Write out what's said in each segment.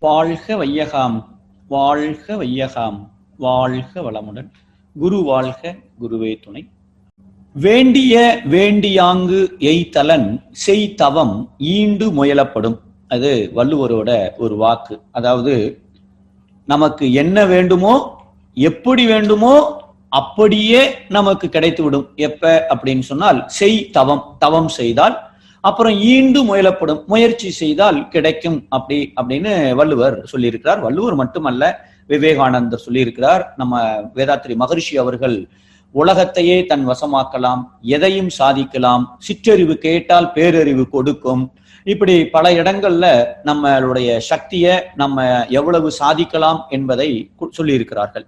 வாழ்க வையகாம், வாழ்க வையகாம், வாழ்க வளமுடன். குரு வாழ்க, குருவே துணை. வேண்டிய வேண்டியாங்கு எய்தலன் செய்தவம் ஈண்டு முயலப்படும். அது வள்ளுவரோட ஒரு வாக்கு. அதாவது நமக்கு என்ன வேண்டுமோ எப்படி வேண்டுமோ அப்படியே நமக்கு கிடைத்து விடும். எப்ப அப்படின்னு சொன்னால் செய் தவம், தவம் செய்தால், அப்புறம் ஈண்டு முயலப்படும், முயற்சி செய்தால் கிடைக்கும் அப்படின்னு வள்ளுவர் சொல்லியிருக்கிறார். வள்ளுவர் மட்டுமல்ல, விவேகானந்தர் சொல்லியிருக்கிறார். நம்ம வேதாத்திரி மகரிஷி அவர்கள் உலகத்தையே தன் வசமாக்கலாம், எதையும் சாதிக்கலாம், சிற்றறிவு கேட்டால் பேரறிவு கொடுக்கும், இப்படி பல இடங்கள்ல நம்மளுடைய சக்தியை நம்ம எவ்வளவு சாதிக்கலாம் என்பதை சொல்லியிருக்கிறார்கள்.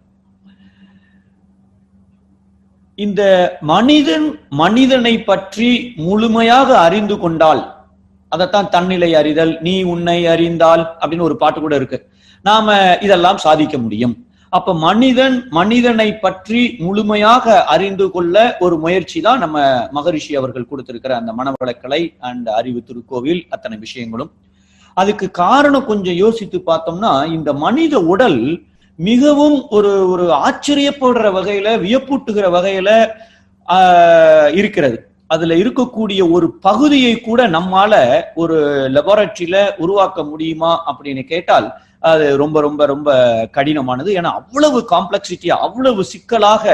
இந்த மனிதனை பற்றி முழுமையாக அறிந்து கொண்டால், அதைத்தான் தன்னிலை அறிதல், நீ உன்னை அறிந்தால் அப்படின்னு ஒரு பாட்டு கூட இருக்கு. நாம இதெல்லாம் சாதிக்க முடியும். அப்ப மனிதனை பற்றி முழுமையாக அறிந்து கொள்ள ஒரு முயற்சி தான் நம்ம மகரிஷி அவர்கள் கொடுத்திருக்கிற அந்த மனவளக்கலை அண்ட் அறிவு திருக்கோவில், அத்தனை விஷயங்களும். அதுக்கு காரணம் கொஞ்சம் யோசித்து பார்த்தோம்னா, இந்த மனித உடல் மிகவும் ஒரு ஆச்சரியப்படுற வகையில, வியப்பூட்டுகிற வகையில இருக்கிறது. அதுல இருக்கக்கூடிய ஒரு பகுதியை கூட நம்மால ஒரு லெபார்டரியில உருவாக்க முடியுமா அப்படின்னு கேட்டால் அது ரொம்ப ரொம்ப ரொம்ப கடினமானது. ஏன்னா அவ்வளவு காம்ப்ளெக்சிட்டியா, அவ்வளவு சிக்கலாக,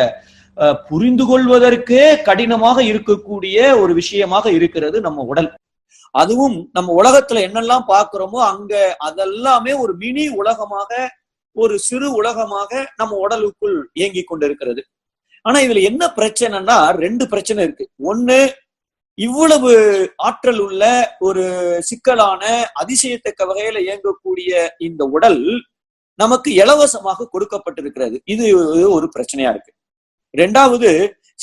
புரிந்து கொள்வதற்கே கடினமாக இருக்கக்கூடிய ஒரு விஷயமாக இருக்கிறது நம்ம உடல். அதுவும் நம்ம உலகத்துல என்னெல்லாம் பார்க்கிறோமோ அங்க அதெல்லாமே ஒரு மினி உலகமாக, ஒரு சிறு உலகமாக நம்ம உடலுக்குள் இயங்கி கொண்டிருக்கிறது. ஆனா இதுல என்ன பிரச்சனைன்னா, ரெண்டு பிரச்சனை இருக்கு. ஒண்ணு, இவ்வளவு ஆற்றல் உள்ள ஒரு சிக்கலான அதிசயத்தக்க வகையில இயங்கக்கூடிய இந்த உடல் நமக்கு இலவசமாக கொடுக்கப்பட்டிருக்கிறது. இது ஒரு பிரச்சனையா இருக்கு. ரெண்டாவது,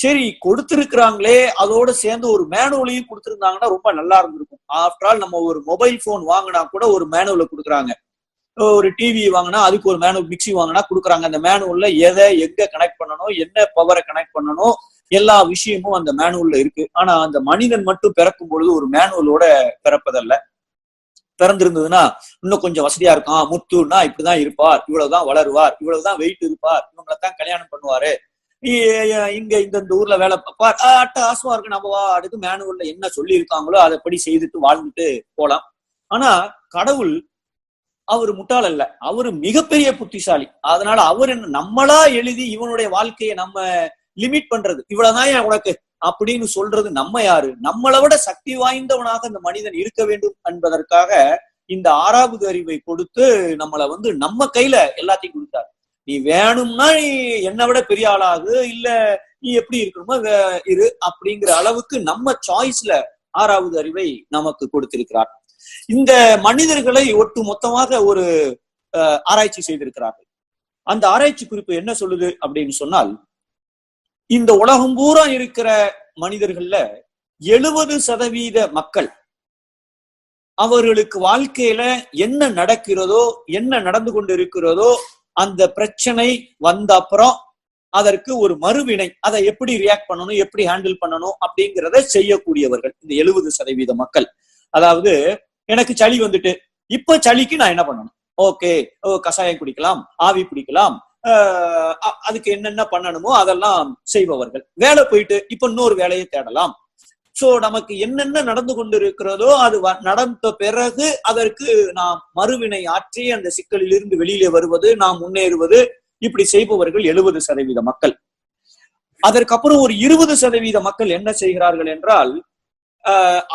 சரி கொடுத்திருக்கிறாங்களே, அதோட சேர்ந்து ஒரு மேனுவலையும் கொடுத்திருந்தாங்கன்னா ரொம்ப நல்லா இருந்திருக்கும். ஆஃப்டர் ஆல் நம்ம ஒரு மொபைல் போன் வாங்கினா கூட ஒரு மேனுவலை கொடுக்குறாங்க, ஒரு டிவி வாங்கினா அதுக்கு ஒரு மேனுவல், மிக்சி வாங்கினா கொடுக்குறாங்க. அந்த மேனுவல்ல எதை எங்க கனெக்ட் பண்ணணும், என்ன பவரை கனெக்ட் பண்ணணும், எல்லா விஷயமும் அந்த மேனுவல்ல இருக்கு. ஆனா அந்த மனிதன் மட்டும் பிறக்கும் பொழுது ஒரு மேனுவலோட பிறப்பதல்ல. பிறந்திருந்ததுன்னா இன்னும் கொஞ்சம் வசதியா இருக்கும். முத்துன்னா இப்படிதான் இருப்பார், இவ்வளவுதான் வளருவார், இவ்வளவுதான் வெயிட் இருப்பார், இவங்களத்தான் கல்யாணம் பண்ணுவாரு, இங்க இந்த ஊர்ல வேலை பார்ப்பார், அட்டகாசமா இருக்கு, நம்ம அடுத்து மேனுவல்ல என்ன சொல்லி இருக்காங்களோ அதைப்படி செய்துட்டு வாழ்ந்துட்டு போலாம். ஆனா கடவுள் அவரு முட்டாள் அல்ல, அவரு மிகப்பெரிய புத்திசாலி. அதனால அவர் என்ன நம்மளா எழுதி இவனுடைய வாழ்க்கையை நம்ம லிமிட் பண்றது, இவ்வளவுதான் உனக்கு அப்படின்னு சொல்றது நம்ம யாரு? நம்மளை விட சக்தி வாய்ந்தவனாக இந்த மனிதன் இருக்க வேண்டும் என்பதற்காக இந்த ஆறாவது அறிவை கொடுத்து நம்மளை நம்ம கையில எல்லாத்தையும் கொடுத்தாரு. நீ வேணும்னா நீ என்னை விட பெரிய ஆளாகு, இல்ல நீ எப்படி இருக்கணுமோ இரு அப்படிங்கிற அளவுக்கு நம்ம சாய்ஸ்ல ஆறாவது அறிவை நமக்கு கொடுத்திருக்கிறார். இந்த மனிதர்களை ஒட்டு மொத்தமாக ஒரு ஆராய்ச்சி செய்திருக்கிறார்கள். அந்த ஆராய்ச்சி குறிப்பு என்ன சொல்லுது அப்படின்னு சொன்னால், இந்த உலகம் பூரா இருக்கிற மனிதர்கள்ல 70% மக்கள் அவர்களுக்கு வாழ்க்கையில என்ன நடக்கிறதோ, என்ன நடந்து கொண்டு இருக்கிறதோ, அந்த பிரச்சனை வந்த அப்புறம் அதற்கு ஒரு மறுவினை, அதை எப்படி ரியாக்ட் பண்ணணும், எப்படி ஹேண்டில் பண்ணணும் அப்படிங்கிறத செய்யக்கூடியவர்கள் இந்த 70% மக்கள். அதாவது எனக்கு சளி வந்துட்டு, இப்ப சளிக்கு நான் என்ன பண்ணணும்? ஓகே, கஷாயம் குடிக்கலாம், ஆவி பிடிக்கலாம், அதுக்கு என்னென்ன பண்ணணுமோ அதெல்லாம் செய்பவர்கள். வேலை போயிட்டு இப்ப இன்னொரு வேலையை தேடலாம். சோ நமக்கு என்னென்ன நடந்து கொண்டு இருக்கிறதோ அது நடந்த பிறகு அதற்கு நாம் மறுவினை ஆற்றி அந்த சிக்கலில் இருந்து வெளியிலே வருவது, நாம் முன்னேறுவது, இப்படி செய்பவர்கள் 70% மக்கள். அதற்கப்புறம் ஒரு 20% மக்கள் என்ன செய்கிறார்கள் என்றால்,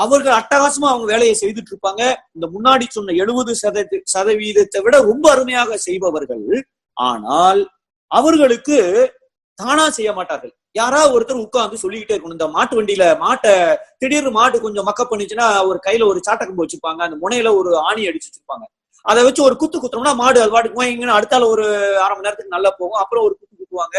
அவர்கள் அட்டகாசமா அவங்க வேலையை செய்துட்டு இருப்பாங்க. இந்த முன்னாடி சொன்ன 70% விட ரொம்ப அருமையாக செய்பவர்கள். ஆனால் அவர்களுக்கு தானா செய்ய மாட்டார்கள். யாராவது ஒருத்தர் உட்கார்ந்து சொல்லிக்கிட்டே இருக்கணும். இந்த மாட்டு வண்டியில திடீர்னு மாட்டு கொஞ்சம் மக்கப் பண்ணிச்சுன்னா ஒரு கையில ஒரு சாட்டக்கம்பு வச்சிருப்பாங்க, அந்த முனையில ஒரு ஆணி அடிச்சு வச்சிருப்பாங்க. அதை வச்சு ஒரு குத்துனோம்னா மாடு அது பாட்டுக்கு அடுத்தால ஒரு அரை மணி நேரத்துக்கு நல்லா போகும், அப்புறம் ஒரு குத்துவாங்க.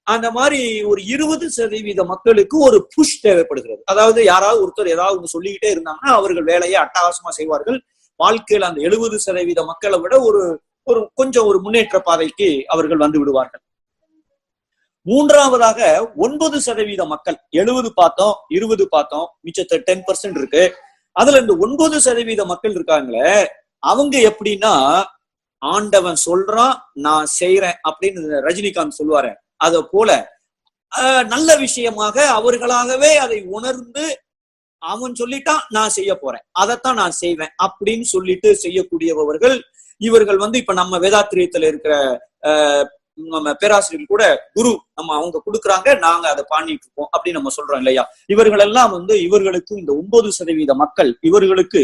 அந்த மாதிரி ஒரு 20% மக்களுக்கு ஒரு புஷ் தேவைப்படுகிறது. அதாவது யாராவது ஒருத்தர் ஏதாவது சொல்லிக்கிட்டே இருந்தாங்கன்னா அவர்கள் வேலையை அட்டகாசமா செய்வார்கள். வாழ்க்கையில் அந்த 70% மக்களை விட ஒரு கொஞ்சம் ஒரு முன்னேற்ற பாதைக்கு அவர்கள் வந்து விடுவார்கள். மூன்றாவதாக 9% மக்கள், 70 பார்த்தோம், 20 பார்த்தோம், மிச்சத்தை 10% இருக்கு. அதுல இந்த 9% மக்கள் இருக்காங்களே, அவங்க எப்படின்னா ஆண்டவன் சொல்றான், நான் செய்யறேன் அப்படின்னு ரஜினிகாந்த் சொல்லுவாரு. அத போல நல்ல விஷயமாக அவர்களாகவே அதை உணர்ந்து, அவன் சொல்லிட்டான் நான் செய்ய போறேன், அதைத்தான் நான் செய்வேன் அப்படின்னு சொல்லிட்டு செய்யக்கூடியவர்கள் இவர்கள். இப்ப நம்ம வேதாத்திரியத்துல இருக்கிற நம்ம பேராசிரியர்கள் கூட குரு நம்ம அவங்க கொடுக்குறாங்க, நாங்க அதை பண்ணிட்டு இருக்கோம் அப்படின்னு நம்ம சொல்றோம் இல்லையா. இவர்கள் எல்லாம் இவர்களுக்கு இந்த 9% மக்கள், இவர்களுக்கு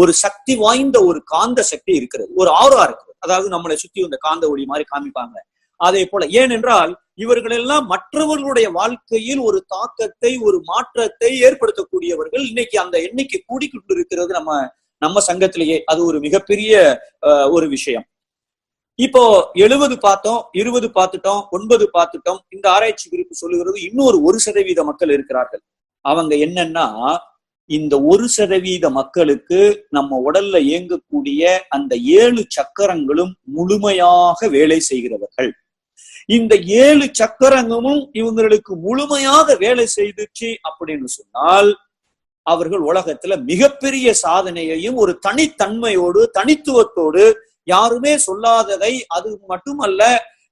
ஒரு சக்தி வாய்ந்த ஒரு காந்த சக்தி இருக்கிறது, ஒரு ஆர்வா இருக்குது. அதாவது நம்மளை சுத்தி இந்த காந்த ஒளி மாதிரி காமிப்பாங்க. அதே போல ஏனென்றால் இவர்கள் எல்லாம் மற்றவர்களுடைய வாழ்க்கையில் ஒரு தாக்கத்தை, ஒரு மாற்றத்தை ஏற்படுத்தக்கூடியவர்கள். இன்னைக்கு அந்த எண்ணிக்கை கூடிக்கொண்டு இருக்கிறது நம்ம சங்கத்திலேயே. அது ஒரு மிகப்பெரிய ஒரு விஷயம். இப்போ 70 பார்த்தோம், 20 பார்த்துட்டோம், 9 பார்த்துட்டோம். இந்த ஆராய்ச்சி குறிப்பு சொல்லுகிறது இன்னொரு 1% மக்கள் இருக்கிறார்கள். அவங்க என்னன்னா, இந்த 1% மக்களுக்கு நம்ம உடல்ல இயங்கக்கூடிய அந்த 7 சக்கரங்களும் முழுமையாக வேலை செய்கிறவர்கள். இந்த 7 சக்கரங்களும் இவங்களுக்கு முழுமையாக வேலை செய்துச்சு அப்படின்னு சொன்னால், அவர்கள் உலகத்துல மிகப்பெரிய சாதனையையும் ஒரு தனித்தன்மையோடு, தனித்துவத்தோடு, யாருமே சொல்லாததை, அது மட்டுமல்ல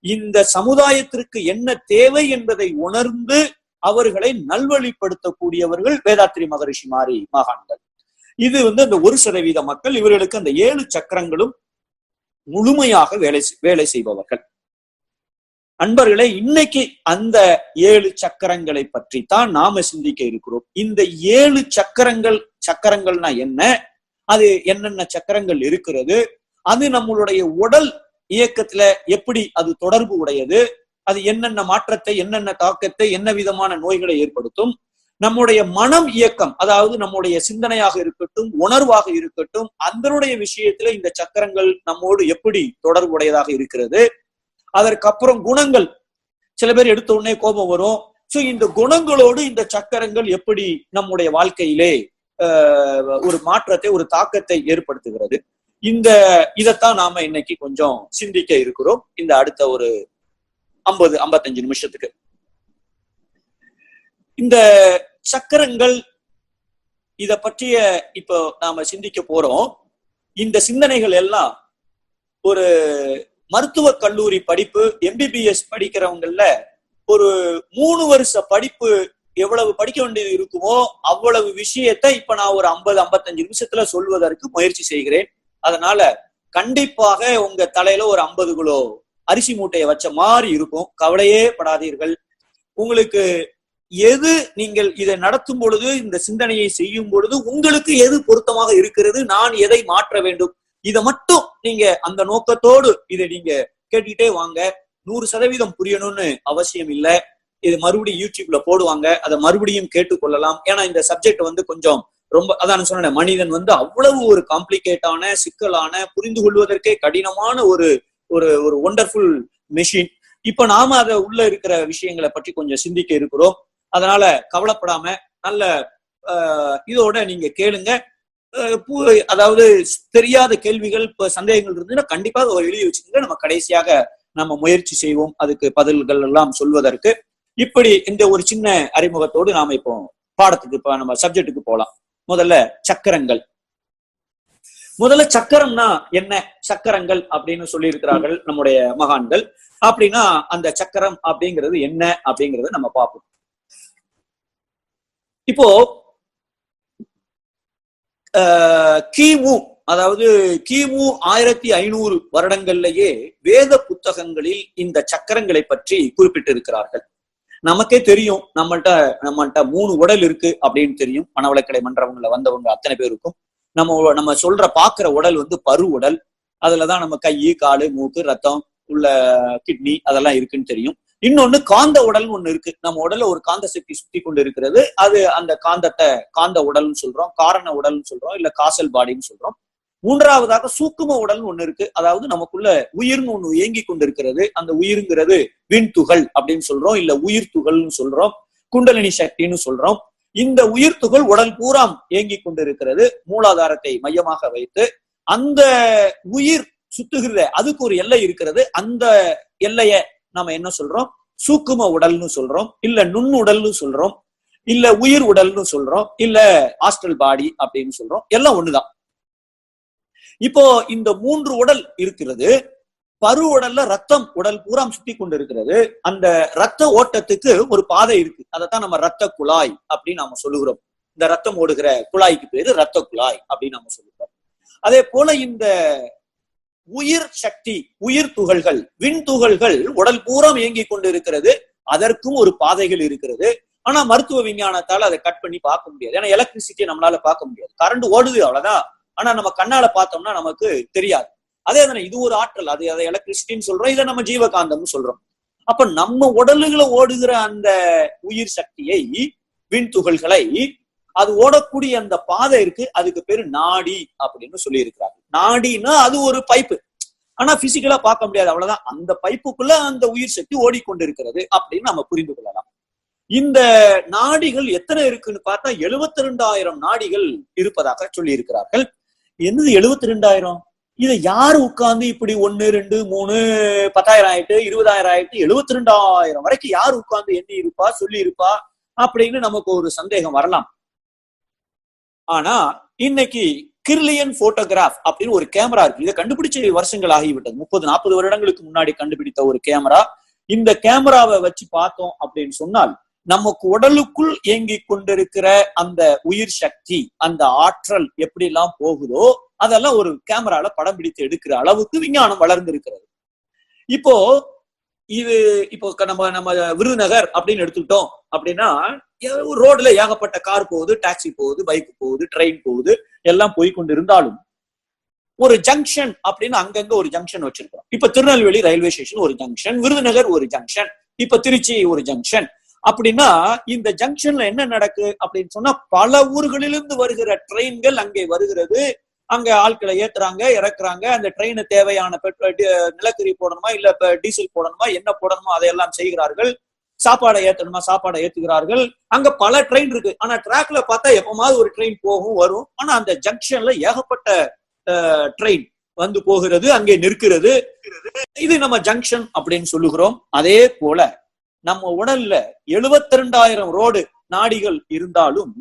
இந்த சமுதாயத்திற்கு என்ன தேவை என்பதை உணர்ந்து அவர்களை நல்வழிப்படுத்தக்கூடியவர்கள் வேதாத்திரி மகரிஷி மாதிரி மகான்கள். இது அந்த 1% மக்கள். இவர்களுக்கு அந்த 7 சக்கரங்களும் முழுமையாக வேலை செய்பவர்கள். அன்பர்களே, இன்னைக்கு அந்த 7 சக்கரங்களை பற்றி தான் நாம சிந்திக்க இருக்கிறோம். இந்த 7 சக்கரங்கள்னா என்ன, அது என்னென்ன சக்கரங்கள் இருக்கிறது, அது நம்மளுடைய உடல் இயக்கத்துல எப்படி அது தொடர்பு உடையது, அது என்னென்ன மாற்றத்தை, என்னென்ன தாக்கத்தை, என்ன விதமான நோய்களை ஏற்படுத்தும், நம்முடைய மனம் இயக்கம், அதாவது நம்முடைய சிந்தனையாக இருக்கட்டும், உணர்வாக இருக்கட்டும், அதனுடைய விஷயத்துல இந்த சக்கரங்கள் நம்மோடு எப்படி தொடர்புடையதாக இருக்கிறது. அதற்கப்புறம் குணங்கள், சில பேர் எடுத்த உடனே கோபம் வரும். சோ இந்த குணங்களோடு இந்த சக்கரங்கள் எப்படி நம்முடைய வாழ்க்கையிலே ஒரு மாற்றத்தை, ஒரு தாக்கத்தை ஏற்படுத்துகிறது. இதைத்தான் நாம இன்னைக்கு கொஞ்சம் சிந்திக்க இருக்கிறோம் இந்த அடுத்த ஒரு 50-55 நிமிஷத்துக்கு. இந்த சக்கரங்கள் இத பற்றிய இப்போ நாம சிந்திக்க போறோம். இந்த சிந்தனைகள் எல்லாம் ஒரு மருத்துவ கல்லூரி படிப்பு, MBBS படிக்கிறவங்கல ஒரு 3 வருஷ படிப்பு எவ்வளவு படிக்க வேண்டியது இருக்குமோ அவ்வளவு விஷயத்தை இப்ப நான் ஒரு 50-55 நிமிஷத்துல சொல்வதற்கு முயற்சி செய்கிறேன். அதனால கண்டிப்பாக உங்க தலையில ஒரு 50 கிலோ அரிசி மூட்டையை வச்ச மாதிரி இருக்கும். கவலையே படாதீர்கள். உங்களுக்கு எது, நீங்கள் இதை நடத்தும் பொழுது, இந்த சிந்தனையை செய்யும் பொழுது உங்களுக்கு எது பொருத்தமாக இருக்கிறது, நான் எதை மாற்ற வேண்டும், இதை மட்டும் நீங்க அந்த நோக்கத்தோடு இதை நீங்க கேட்டுக்கிட்டே வாங்க. 100% புரியணும்னு அவசியம் இல்லை. இது மறுபடியும் யூடியூப்ல போடுவாங்க, அதை மறுபடியும் கேட்டுக்கொள்ளலாம். ஏன்னா இந்த சப்ஜெக்ட் கொஞ்சம் ரொம்ப, அதான் சொன்னேன், மனிதன் அவ்வளவு ஒரு காம்ப்ளிகேட்டான, சிக்கலான, புரிந்து கொள்வதற்கே கடினமான ஒரு ஒரு ஒண்டர்ஃபுல் மெஷின். இப்ப நாம அதை உள்ள இருக்கிற விஷயங்களை பற்றி கொஞ்சம் சிந்திக்க இருக்கிறோம். அதனால கவலைப்படாம நல்ல இதோட நீங்க கேளுங்க. அதாவது தெரியாத கேள்விகள், சந்தேகங்கள் இருந்ததுன்னா கண்டிப்பாக எழுதி வச்சுக்கோங்க. நம்ம கடைசியாக நம்ம முயற்சி செய்வோம் அதுக்கு பதில்கள் எல்லாம் சொல்வதற்கு. இப்படி இந்த ஒரு சின்ன அறிமுகத்தோடு நாம இப்போ பாடத்துக்கு, இப்ப நம்ம சப்ஜெக்டுக்கு போலாம். முதல்ல சக்கரங்கள். முதல்ல சக்கரம்னா என்ன, சக்கரங்கள் அப்படின்னு சொல்லி இருக்கிறார்கள் நம்முடைய மகான்கள். அப்படின்னா அந்த சக்கரம் அப்படிங்கிறது என்ன அப்படிங்கறத நம்ம பார்ப்போம். இப்போ கிமு, அதாவது கிமு 1500 வருடங்கள்லயே வேத புத்தகங்களில் இந்த சக்கரங்களை பற்றி குறிப்பிட்டிருக்கிறார்கள். நமக்கே தெரியும், நம்மள்ட்ட 3 உடல் இருக்கு அப்படின்னு தெரியும். மனவளக்கலை மன்றவங்கள வந்தவங்க அத்தனை பேருக்கும் நம்ம சொல்ற பாக்குற உடல் பரு உடல். அதுலதான் நம்ம கை, காலு, மூக்கு, ரத்தம் உள்ள, கிட்னி அதெல்லாம் இருக்குன்னு தெரியும். இன்னொன்னு காந்த உடல்னு ஒண்ணு இருக்கு. நம்ம உடல்ல ஒரு காந்த சக்தி சுத்தி கொண்டு இருக்கிறது. அது அந்த காந்தத்தை காந்த உடல்னு சொல்றோம், காரண உடல்னு சொல்றோம், இல்ல காசல் பாடின்னு சொல்றோம். 3ஆவதாக சூக்கும உடல்னு ஒண்ணு இருக்கு. அதாவது நமக்குள்ள உயிர்னு ஒண்ணு இயங்கி கொண்டு இருக்கிறது. அந்த உயிருங்கிறது விண்துகள் அப்படின்னு சொல்றோம், இல்ல உயிர் துகள்னு சொல்றோம், குண்டலினி சக்தின்னு சொல்றோம். இந்த உயிர் துகள் உடல் பூராம் இயங்கி கொண்டு இருக்கிறது. மூலாதாரத்தை மையமாக வைத்து அந்த உயிர் சுத்துகிற அதுக்கு ஒரு எல்லை இருக்கிறது. அந்த எல்லைய நாம என்ன சொல்றோம், சூக்கும உடல்னு சொல்றோம், இல்ல நுண்ணுடல்னு சொல்றோம், இல்ல உயிர் உடல்னு சொல்றோம், இல்ல ஆஸ்ட்ரல் பாடி அப்படின்னு சொல்றோம். எல்லாம் ஒண்ணுதான். இப்போ இந்த 3 உடல் இருக்கிறது. பரு உடல்ல ரத்தம் உடல் பூரா சுத்தி கொண்டு இருக்கிறது. அந்த ரத்த ஓட்டத்துக்கு ஒரு பாதை இருக்கு. அதைத்தான் நம்ம ரத்த குழாய் அப்படின்னு நாம சொல்லுகிறோம். இந்த ரத்தம் ஓடுகிற குழாய்க்கு பேரு ரத்த குழாய் அப்படின்னு நாம சொல்லுகிறோம். அதே போல இந்த உயிர் சக்தி, உயிர் துகள்கள், விண் துகள்கள் உடல் பூரா இயங்கி கொண்டு இருக்கிறது. அதற்கும் ஒரு பாதைகள் இருக்கிறது. ஆனா மருத்துவ விஞ்ஞானத்தால அதை கட் பண்ணி பார்க்க முடியாது. ஏன்னா எலக்ட்ரிசிட்டியை நம்மளால பார்க்க முடியாது. கரண்ட் ஓடுது அவ்வளவுதான். ஆனா நம்ம கண்ணால பார்த்தோம்னா நமக்கு தெரியாது. அதே தானே இது ஒரு ஆற்றல். அதை எலக்ட்ரிசிட்டின்னு சொல்றோம், இதை நம்ம ஜீவகாந்தம்னு சொல்றோம். அப்ப நம்ம உடலுகளை ஓடுகிற அந்த உயிர் சக்தியை, விண் துகள்களை, அது ஓடக்கூடிய அந்த பாதை இருக்கு, அதுக்கு பேரு நாடி அப்படின்னு சொல்லி இருக்கிறாங்க. நாடினா அது ஒரு பைப்பு, ஆனா பிசிக்கலா பார்க்க முடியாது, அவ்வளவுதான். அந்த பைப்புக்குள்ள அந்த உயிர் சக்தி ஓடிக்கொண்டிருக்கிறது அப்படின்னு நம்ம புரிந்து கொள்ளலாம். இந்த நாடிகள் எத்தனை இருக்குன்னு பார்த்தா 72,000 நாடிகள் இருப்பதாக சொல்லி இருக்கிறார்கள். என்னது 72,000? இதை யாரு உட்கார்ந்து இப்படி 1, 2, 3, 10,000 ஆயிட்டு, 20,000 ஆயிட்டு, 72,000 வரைக்கும் யாரு உட்கார்ந்து எண்ணி இருப்பா, சொல்லி இருப்பா அப்படின்னு நமக்கு ஒரு சந்தேகம் வரலாம். ஆனா இன்னைக்கு கிர்லியன் போட்டோகிராஃப் அப்படின்னு ஒரு கேமரா இருக்கு. இதை கண்டுபிடிச்ச வருஷங்கள் ஆகிவிட்டது. 30-40 வருடங்களுக்கு முன்னாடி கண்டுபிடித்த ஒரு கேமரா. இந்த கேமராவை வச்சு பார்த்தோம் அப்படின்னு சொன்னால் நமக்கு உடலுக்குள் இயங்கி கொண்டிருக்கிற அந்த உயிர் சக்தி, அந்த ஆற்றல் எப்படி எல்லாம் போகுதோ அதெல்லாம் ஒரு கேமரால படம் பிடித்து எடுக்கிற அளவுக்கு விஞ்ஞானம் வளர்ந்து இருக்கிறது. இப்போ நம்ம விருதுநகர் அப்படின்னு எடுத்துக்கிட்டோம் அப்படின்னா, ஒரு ரோட்ல ஏகப்பட்ட கார் போகுது, டாக்ஸி போகுது, பைக் போகுது, ட்ரெயின் போகுது, எல்லாம் போய் கொண்டு இருந்தாலும் ஒரு ஜங்ஷன் அப்படின்னு அங்கங்க ஒரு ஜங்ஷன் வச்சிருக்கோம். இப்ப திருநெல்வேலி ரயில்வே ஸ்டேஷன் ஒரு ஜங்ஷன், விருதுநகர் ஒரு ஜங்ஷன், இப்ப திருச்சி ஒரு ஜங்ஷன். அப்படின்னா இந்த ஜங்ஷன்ல என்ன நடக்கு அப்படின்னு சொன்னா, பல ஊர்களிலிருந்து வருகிற ட்ரெயின்கள் அங்கே வருகிறது. அங்க ஆட்களை ஏத்துறாங்க, இறக்குறாங்க. அந்த ட்ரெயினு தேவையான நிலக்கரி போடணுமா, இல்ல டீசல் போடணுமா, என்ன போடணுமோ அதையெல்லாம் செய்கிறார்கள். சாப்பாடை ஏத்தணுமா, சாப்பாடை ஏத்துகிறார்கள். அங்க பல ட்ரெயின் இருக்கு. ஆனா ட்ராக்ல பார்த்தா எப்பமாவது ஒரு ட்ரெயின் போகும், வரும். ஆனா அந்த ஜங்ஷன்ல ஏகப்பட்ட ட்ரெயின் வந்து போகிறது, அங்கே நிற்கிறது. இது நம்ம ஜங்ஷன் அப்படின்னு சொல்லுகிறோம். அதே போல நம்ம உடல்ல 72,000 ரோடு நாடிகள் இருந்தாலும்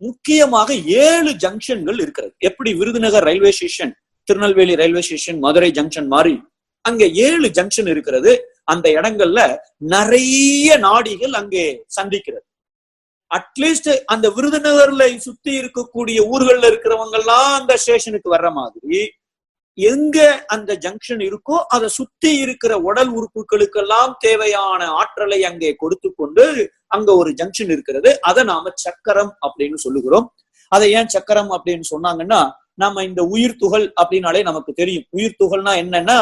முக்கியமாக 7 ஜங்ஷன்கள் இருக்கிறது. எப்படி Virudhunagar railway station, Tirunelveli railway station, Madurai junction மாதிரி அங்க 7 ஜங்ஷன் இருக்கிறது. அந்த இடங்கள்ல நிறைய நாடிகள் அங்கே சந்திக்கிறது. அட்லீஸ்ட் அந்த விருதுநகர்ல சுத்தி இருக்கக்கூடிய ஊர்கள்ல இருக்கிறவங்க எல்லாம் அந்த ஸ்டேஷனுக்கு வர்ற மாதிரி எங்க அந்த ஜங்ஷன் இருக்கோ அதை சுத்தி இருக்கிற உடல் உறுப்புகளுக்கெல்லாம் தேவையான ஆற்றலை அங்கே கொடுத்து கொண்டு அங்க ஒரு ஜங்ஷன் இருக்கிறது. அதை நாம சக்கரம் அப்படின்னு சொல்லுகிறோம். அதை ஏன் சக்கரம் அப்படின்னு சொன்னாங்கன்னா, நம்ம இந்த உயிர் துகள் அப்படின்னாலே நமக்கு தெரியும். உயிர் துகள்னா என்னன்னா,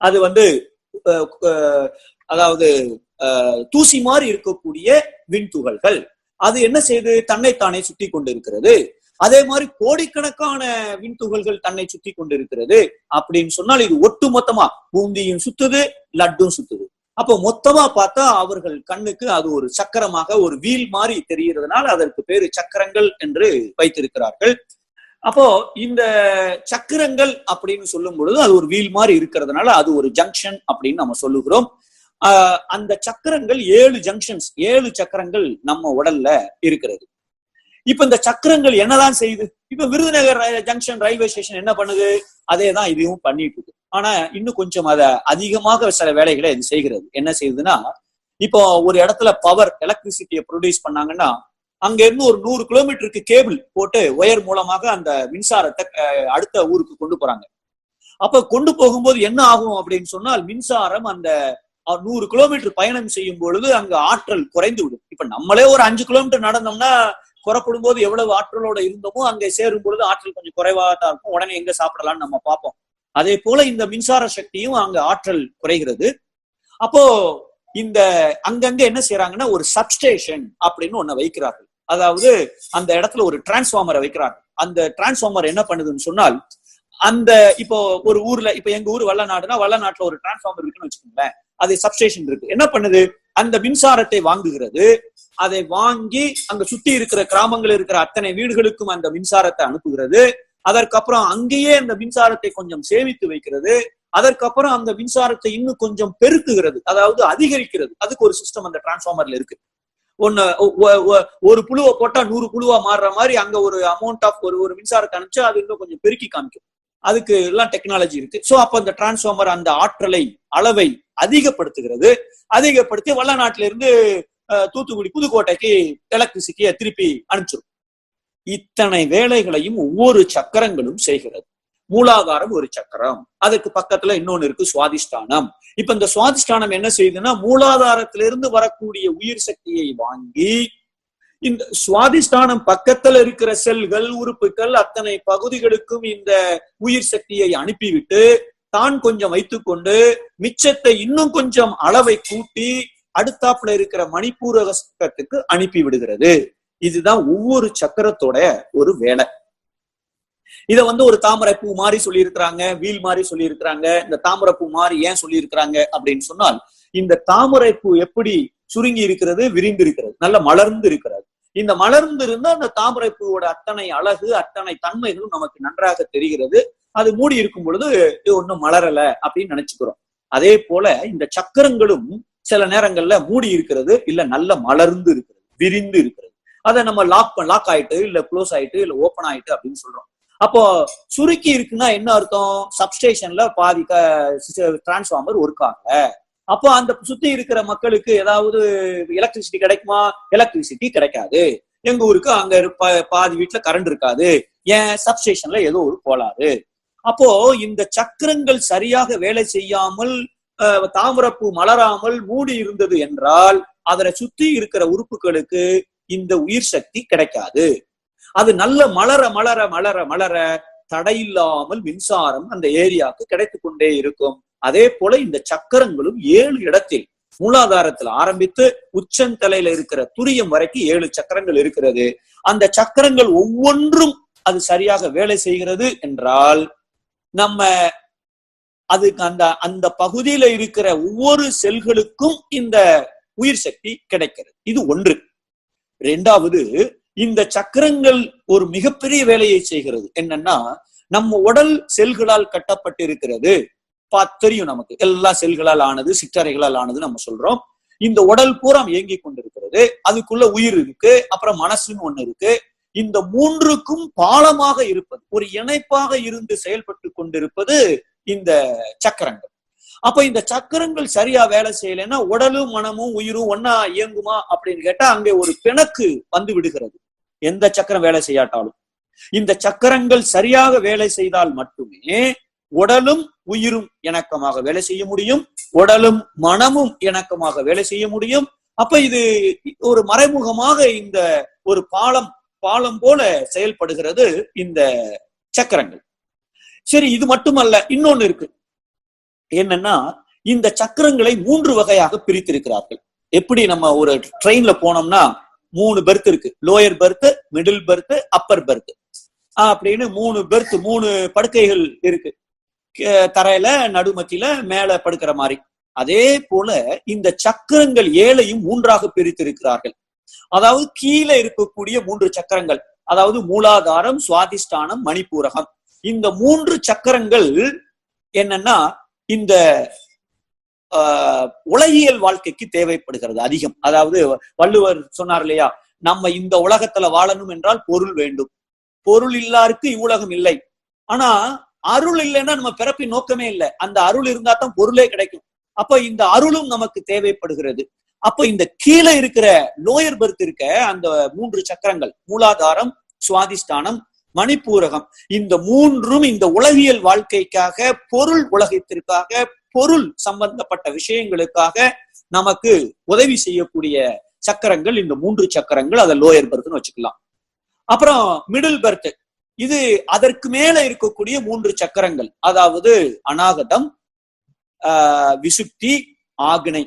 அது அதாவது தூசி மாதிரி இருக்கக்கூடிய விண்துகள்கள். அது என்ன செய்யுது, தன்னைத்தானே சுத்தி கொண்டு இருக்கிறது. அதே மாதிரி கோடிக்கணக்கான விண்துகள்கள் தன்னை சுத்தி கொண்டு இருக்கிறது அப்படின்னு சொன்னால், இது ஒட்டு மொத்தமா பூந்தியும் சுத்துது, லட்டும் சுத்துது. அப்போ மொத்தமா பார்த்தா அவர்கள் கண்ணுக்கு அது ஒரு சக்கரமாக, ஒரு வீல் மாதிரி தெரிகிறதுனால அதற்கு பேரு சக்கரங்கள் என்று வைத்திருக்கிறார்கள். அப்போ இந்த சக்கரங்கள் அப்படின்னு சொல்லும் பொழுது அது ஒரு வீல் மாதிரி இருக்கிறதுனால அது ஒரு ஜங்ஷன் அப்படின்னு நம்ம சொல்லுகிறோம். அந்த சக்கரங்கள் 7 ஜங்ஷன்ஸ், 7 சக்கரங்கள் நம்ம உடல்ல இருக்கிறது. இப்ப இந்த சக்கரங்கள் என்னதான் செய்யுது? இப்ப விருதுநகர் ஜங்ஷன் ரயில்வே ஸ்டேஷன் என்ன பண்ணுது? அதேதான் இதுவும் பண்ணிட்டு இருக்கு. ஆனா இன்னும் கொஞ்சம் அதை அதிகமாக சில வேலைகளை இது செய்கிறது. என்ன செய்யுதுன்னா, இப்போ ஒரு இடத்துல பவர் எலக்ட்ரிசிட்டியை ப்ரொடியூஸ் பண்ணாங்கன்னா, அங்க இருந்து ஒரு 100 கிலோமீட்டருக்கு கேபிள் போட்டு ஒயர் மூலமாக அந்த மின்சாரத்தை அடுத்த ஊருக்கு கொண்டு போறாங்க. அப்ப கொண்டு போகும்போது என்ன ஆகும் அப்படின்னு சொன்னால், மின்சாரம் அந்த 100 கிலோமீட்டர் பயணம் செய்யும் பொழுது அங்க ஆற்றல் குறைந்து விடும். இப்ப நம்மளே ஒரு 5 கிலோமீட்டர் நடந்தோம்னா புறப்படும் போது எவ்வளவு ஆற்றலோட இருந்தோமோ அங்கே சேரும் பொழுது ஆற்றல் கொஞ்சம் குறைவாக தான் இருக்கும். உடனே எங்க சாப்பிடலாம்னு நம்ம பார்ப்போம். அதே போல இந்த மின்சார சக்தியும் அங்க ஆற்றல் குறைகிறது. அப்போ இந்த அங்கங்க என்ன செய்யறாங்கன்னா, ஒரு சப்ஸ்டேஷன் அப்படின்னு ஒண்ணு வைக்கிறார்கள். அதாவது அந்த இடத்துல ஒரு டிரான்ஸ்ஃபார்மரை வைக்கிறார்கள். அந்த டிரான்ஸ்ஃபார்மர் என்ன பண்ணுதுன்னு சொன்னால், அந்த இப்போ ஒரு ஊர்ல, இப்ப எங்க ஊர் வல்லநாடுனா, வல்லநாட்டுல ஒரு டிரான்ஸ்ஃபார்மர் இருக்குன்னு வச்சுக்கோங்களேன். அது சப்ஸ்டேஷன் இருக்கு. என்ன பண்ணுது, அந்த மின்சாரத்தை வாங்குகிறது. அதை வாங்கி அங்க சுத்தி இருக்கிற கிராமங்கள் இருக்கிற அத்தனை வீடுகளுக்கும் அந்த மின்சாரத்தை அனுப்புகிறது. அதற்கப்புறம் அங்கேயே அந்த மின்சாரத்தை கொஞ்சம் சேமித்து வைக்கிறது. அதற்கப்புறம் அந்த மின்சாரத்தை இன்னும் கொஞ்சம் பெருக்குகிறது, அதாவது அதிகரிக்கிறது. அதுக்கு ஒரு சிஸ்டம் அந்த டிரான்ஸ்ஃபார்மர்ல இருக்கு. ஒரு புழுவை போட்டா 100 புழுவா மாறுற மாதிரி அங்க ஒரு அமௌண்ட் ஆஃப் ஒரு மின்சாரத்தை அனுப்பிச்சு அது இன்னும் கொஞ்சம் பெருக்கி காமிக்கும். அதுக்கு எல்லாம் டெக்னாலஜி இருக்கு. சோ அப்ப அந்த டிரான்ஸ்ஃபார்மர் அந்த ஆற்றலை அளவை அதிகப்படுத்துகிறது. அதிகப்படுத்தி வல்லநாட்டில இருந்து தூத்துக்குடி புதுக்கோட்டைக்கு எலக்ட்ரிசிட்டியை திருப்பி அனுப்பிச்சிடும். இத்தனை வேலைகளையும் ஒவ்வொரு சக்கரங்களும் செய்கிறது. மூலாதாரம் ஒரு சக்கரம், அதுக்கு பக்கத்துல இன்னொன்னு இருக்கு சுவாதிஷ்டானம். இப்ப இந்த சுவாதிஷ்டானம் என்ன செய்யுதுன்னா மூலாதாரத்திலிருந்து வரக்கூடிய உயிர் சக்தியை வாங்கி இந்த சுவாதிஷ்டானம் பக்கத்துல இருக்கிற செல்கள் உறுப்புகள் அத்தனை பகுதிகளுக்கும் இந்த உயிர் சக்தியை அனுப்பிவிட்டு தான் கொஞ்சம் வைத்துக்கொண்டு மிச்சத்தை இன்னும் கொஞ்சம் அளவை கூட்டி அடுத்தாப்புல இருக்கிற மணிப்பூரகத்துக்கு அனுப்பி விடுகிறது. இதுதான் ஒவ்வொரு சக்கரத்தோட ஒரு வேலை. இத ஒரு தாமரைப்பூ மாதிரி சொல்லி இருக்கிறாங்க, வீல் மாதிரி சொல்லி இருக்கிறாங்க. இந்த தாமரைப்பூ மாதிரி ஏன் சொல்லி இருக்கிறாங்க அப்படின்னு சொன்னால், இந்த தாமரைப்பூ எப்படி சுருங்கி இருக்கிறது, விரிந்து இருக்கிறது, நல்ல மலர்ந்து இருக்கிறது. இந்த மலர்ந்து இருந்தா அந்த தாமரைப்பூவோட அத்தனை அழகு அத்தனை தன்மைகளும் நமக்கு நன்றாக தெரிகிறது. அது மூடி இருக்கும் பொழுது இது ஒன்னும் மலரல அப்படின்னு நினைச்சுக்கிறோம். அதே போல இந்த சக்கரங்களும் சில நேரங்கள்ல மூடி இருக்கிறது, இல்ல நல்ல மலர்ந்து இருக்கிறது, விரிந்து இருக்கிறது. அதை நம்ம லாக் ஆயிட்டு இல்ல க்ளோஸ் ஆயிட்டு இல்ல ஓப்பன் ஆயிட்டு அப்படின்னு சொல்றோம். அப்போ சுருக்கி இருக்குன்னா என்ன அர்த்தம்? சப்ஸ்டேஷன்ல பாதி டிரான்ஸ்ஃபார்மர் ஒர்க் ஆகல. அப்போ அந்த சுத்தி இருக்கிற மக்களுக்கு ஏதாவது எலக்ட்ரிசிட்டி கிடைக்குமா? எலக்ட்ரிசிட்டி கிடைக்காது. எங்க ஊருக்கு அங்க பாதி வீட்டுல கரண்ட் இருக்காது. ஏன்? சப்ஸ்டேஷன்ல ஏதோ ஒரு கோளாறு. அப்போ இந்த சக்கரங்கள் சரியாக வேலை செய்யாமல் தாமரப்பூ மலராமல் மூடி இருந்தது என்றால் அதனை சுத்தி இருக்கிற உறுப்புகளுக்கு இந்த உயிர் சக்தி கிடைக்காது. அது நல்ல மலர மலர மலர மலர தடையில்லாமல் மின்சாரம் அந்த ஏரியாவுக்கு கிடைத்து கொண்டே இருக்கும். அதே போல இந்த சக்கரங்களும் 7 இடத்தில் மூலாதாரத்தில் ஆரம்பித்து உச்சந்தலையில இருக்கிற துரியம் வரைக்கும் 7 சக்கரங்கள் இருக்கிறது. அந்த சக்கரங்கள் ஒவ்வொன்றும் அது சரியாக வேலை செய்கிறது என்றால் நம்ம அதுக்கு அந்த பகுதியில இருக்கிற ஒவ்வொரு செல்களுக்கும் இந்த உயிர் சக்தி கிடைக்கிறது. இது ஒன்று. இரண்டாவது, இந்த சக்கரங்கள் ஒரு மிகப்பெரிய வேலையை செய்கிறது. என்னன்னா, நம்ம உடல் செல்களால் கட்டப்பட்டிருக்கிறது. தெரியும் நமக்கு, எல்லா செல்களால் ஆனது, சிற்றறைகளால் ஆனது நம்ம சொல்றோம். இந்த உடல் பூரா இயங்கி கொண்டிருக்கிறது. அதுக்குள்ள உயிர் இருக்கு, அப்புறம் மனசுன்னு ஒண்ணு இருக்கு. இந்த மூன்றுக்கும் பாலமாக இருப்பது, ஒரு இணைப்பாக இருந்து செயல்பட்டு கொண்டிருப்பது இந்த சக்கரங்கள். அப்ப இந்த சக்கரங்கள் சரியா வேலை செய்யலைன்னா உடலும் மனமும் உயிரும் ஒன்னா இயங்குமா அப்படின்னு கேட்டா அங்கே ஒரு பிணக்கு வந்து விடுகிறது. எந்த சக்கரம் வேலை செய்யாட்டாலும் இந்த சக்கரங்கள் சரியாக வேலை செய்தால் மட்டுமே உடலும் உயிரும் இணக்கமாக வேலை செய்ய முடியும், உடலும் மனமும் இணக்கமாக வேலை செய்ய முடியும். அப்ப இது ஒரு மறைமுகமாக இந்த ஒரு பாலம் போல செயல்படுகிறது இந்த சக்கரங்கள். சரி, இது மட்டுமல்ல, இன்னொன்னு இருக்கு. என்னன்னா, இந்த சக்கரங்களை 3 வகையாக பிரித்திருக்கிறார்கள். எப்படி நம்ம ஒரு ட்ரெயின்ல போனோம்னா 3 பெர்த் இருக்கு. Lower berth, middle berth, upper berth அப்படின்னு 3 பெர்த், 3 படுக்கைகள் இருக்கு. தரையில நடுமத்தில மேல படுக்கிற மாதிரி. அதே போல இந்த சக்கரங்கள் 7ஐயும் 3ஆக பிரித்திருக்கிறார்கள். அதாவது கீழே இருக்கக்கூடிய 3 சக்கரங்கள், அதாவது மூலாதாரம், சுவாதிஷ்டானம், மணிப்பூரகம். இந்த 3 சக்கரங்கள் என்னன்னா இந்த உலகியல் வாழ்க்கைக்கு தேவைப்படுகிறது அதிகம். அதாவது வள்ளுவர் சொன்னார் இல்லையா, நம்ம இந்த உலகத்துல வாழணும் என்றால் பொருள் வேண்டும், பொருள் இல்லாருக்கு இவ்வுலகம் இல்லை. ஆனா அருள் இல்லைன்னா நம்ம பிறப்பின் நோக்கமே இல்லை. அந்த அருள் இருந்தா தான் பொருளே கிடைக்கும். அப்ப இந்த அருளும் நமக்கு தேவைப்படுகிறது. அப்ப இந்த கீழே இருக்கிற லோயர் பெர்த் இருக்க அந்த 3 சக்கரங்கள், மூலாதாரம், சுவாதிஷ்டானம், மணிப்பூரகம், இந்த 3ம் இந்த உலகியல் வாழ்க்கைக்காக, பொருள் உலகத்திற்காக, பொருள் சம்பந்தப்பட்ட விஷயங்களுக்காக நமக்கு உதவி செய்யக்கூடிய சக்கரங்கள் இந்த 3 சக்கரங்கள். அதை லோயர் பெர்த்னு வச்சுக்கலாம். அப்புறம் மிடில் பெர்த், இது அதற்கு மேல இருக்கக்கூடிய 3 சக்கரங்கள், அதாவது அநாகதம், விசுப்தி, ஆக்னை.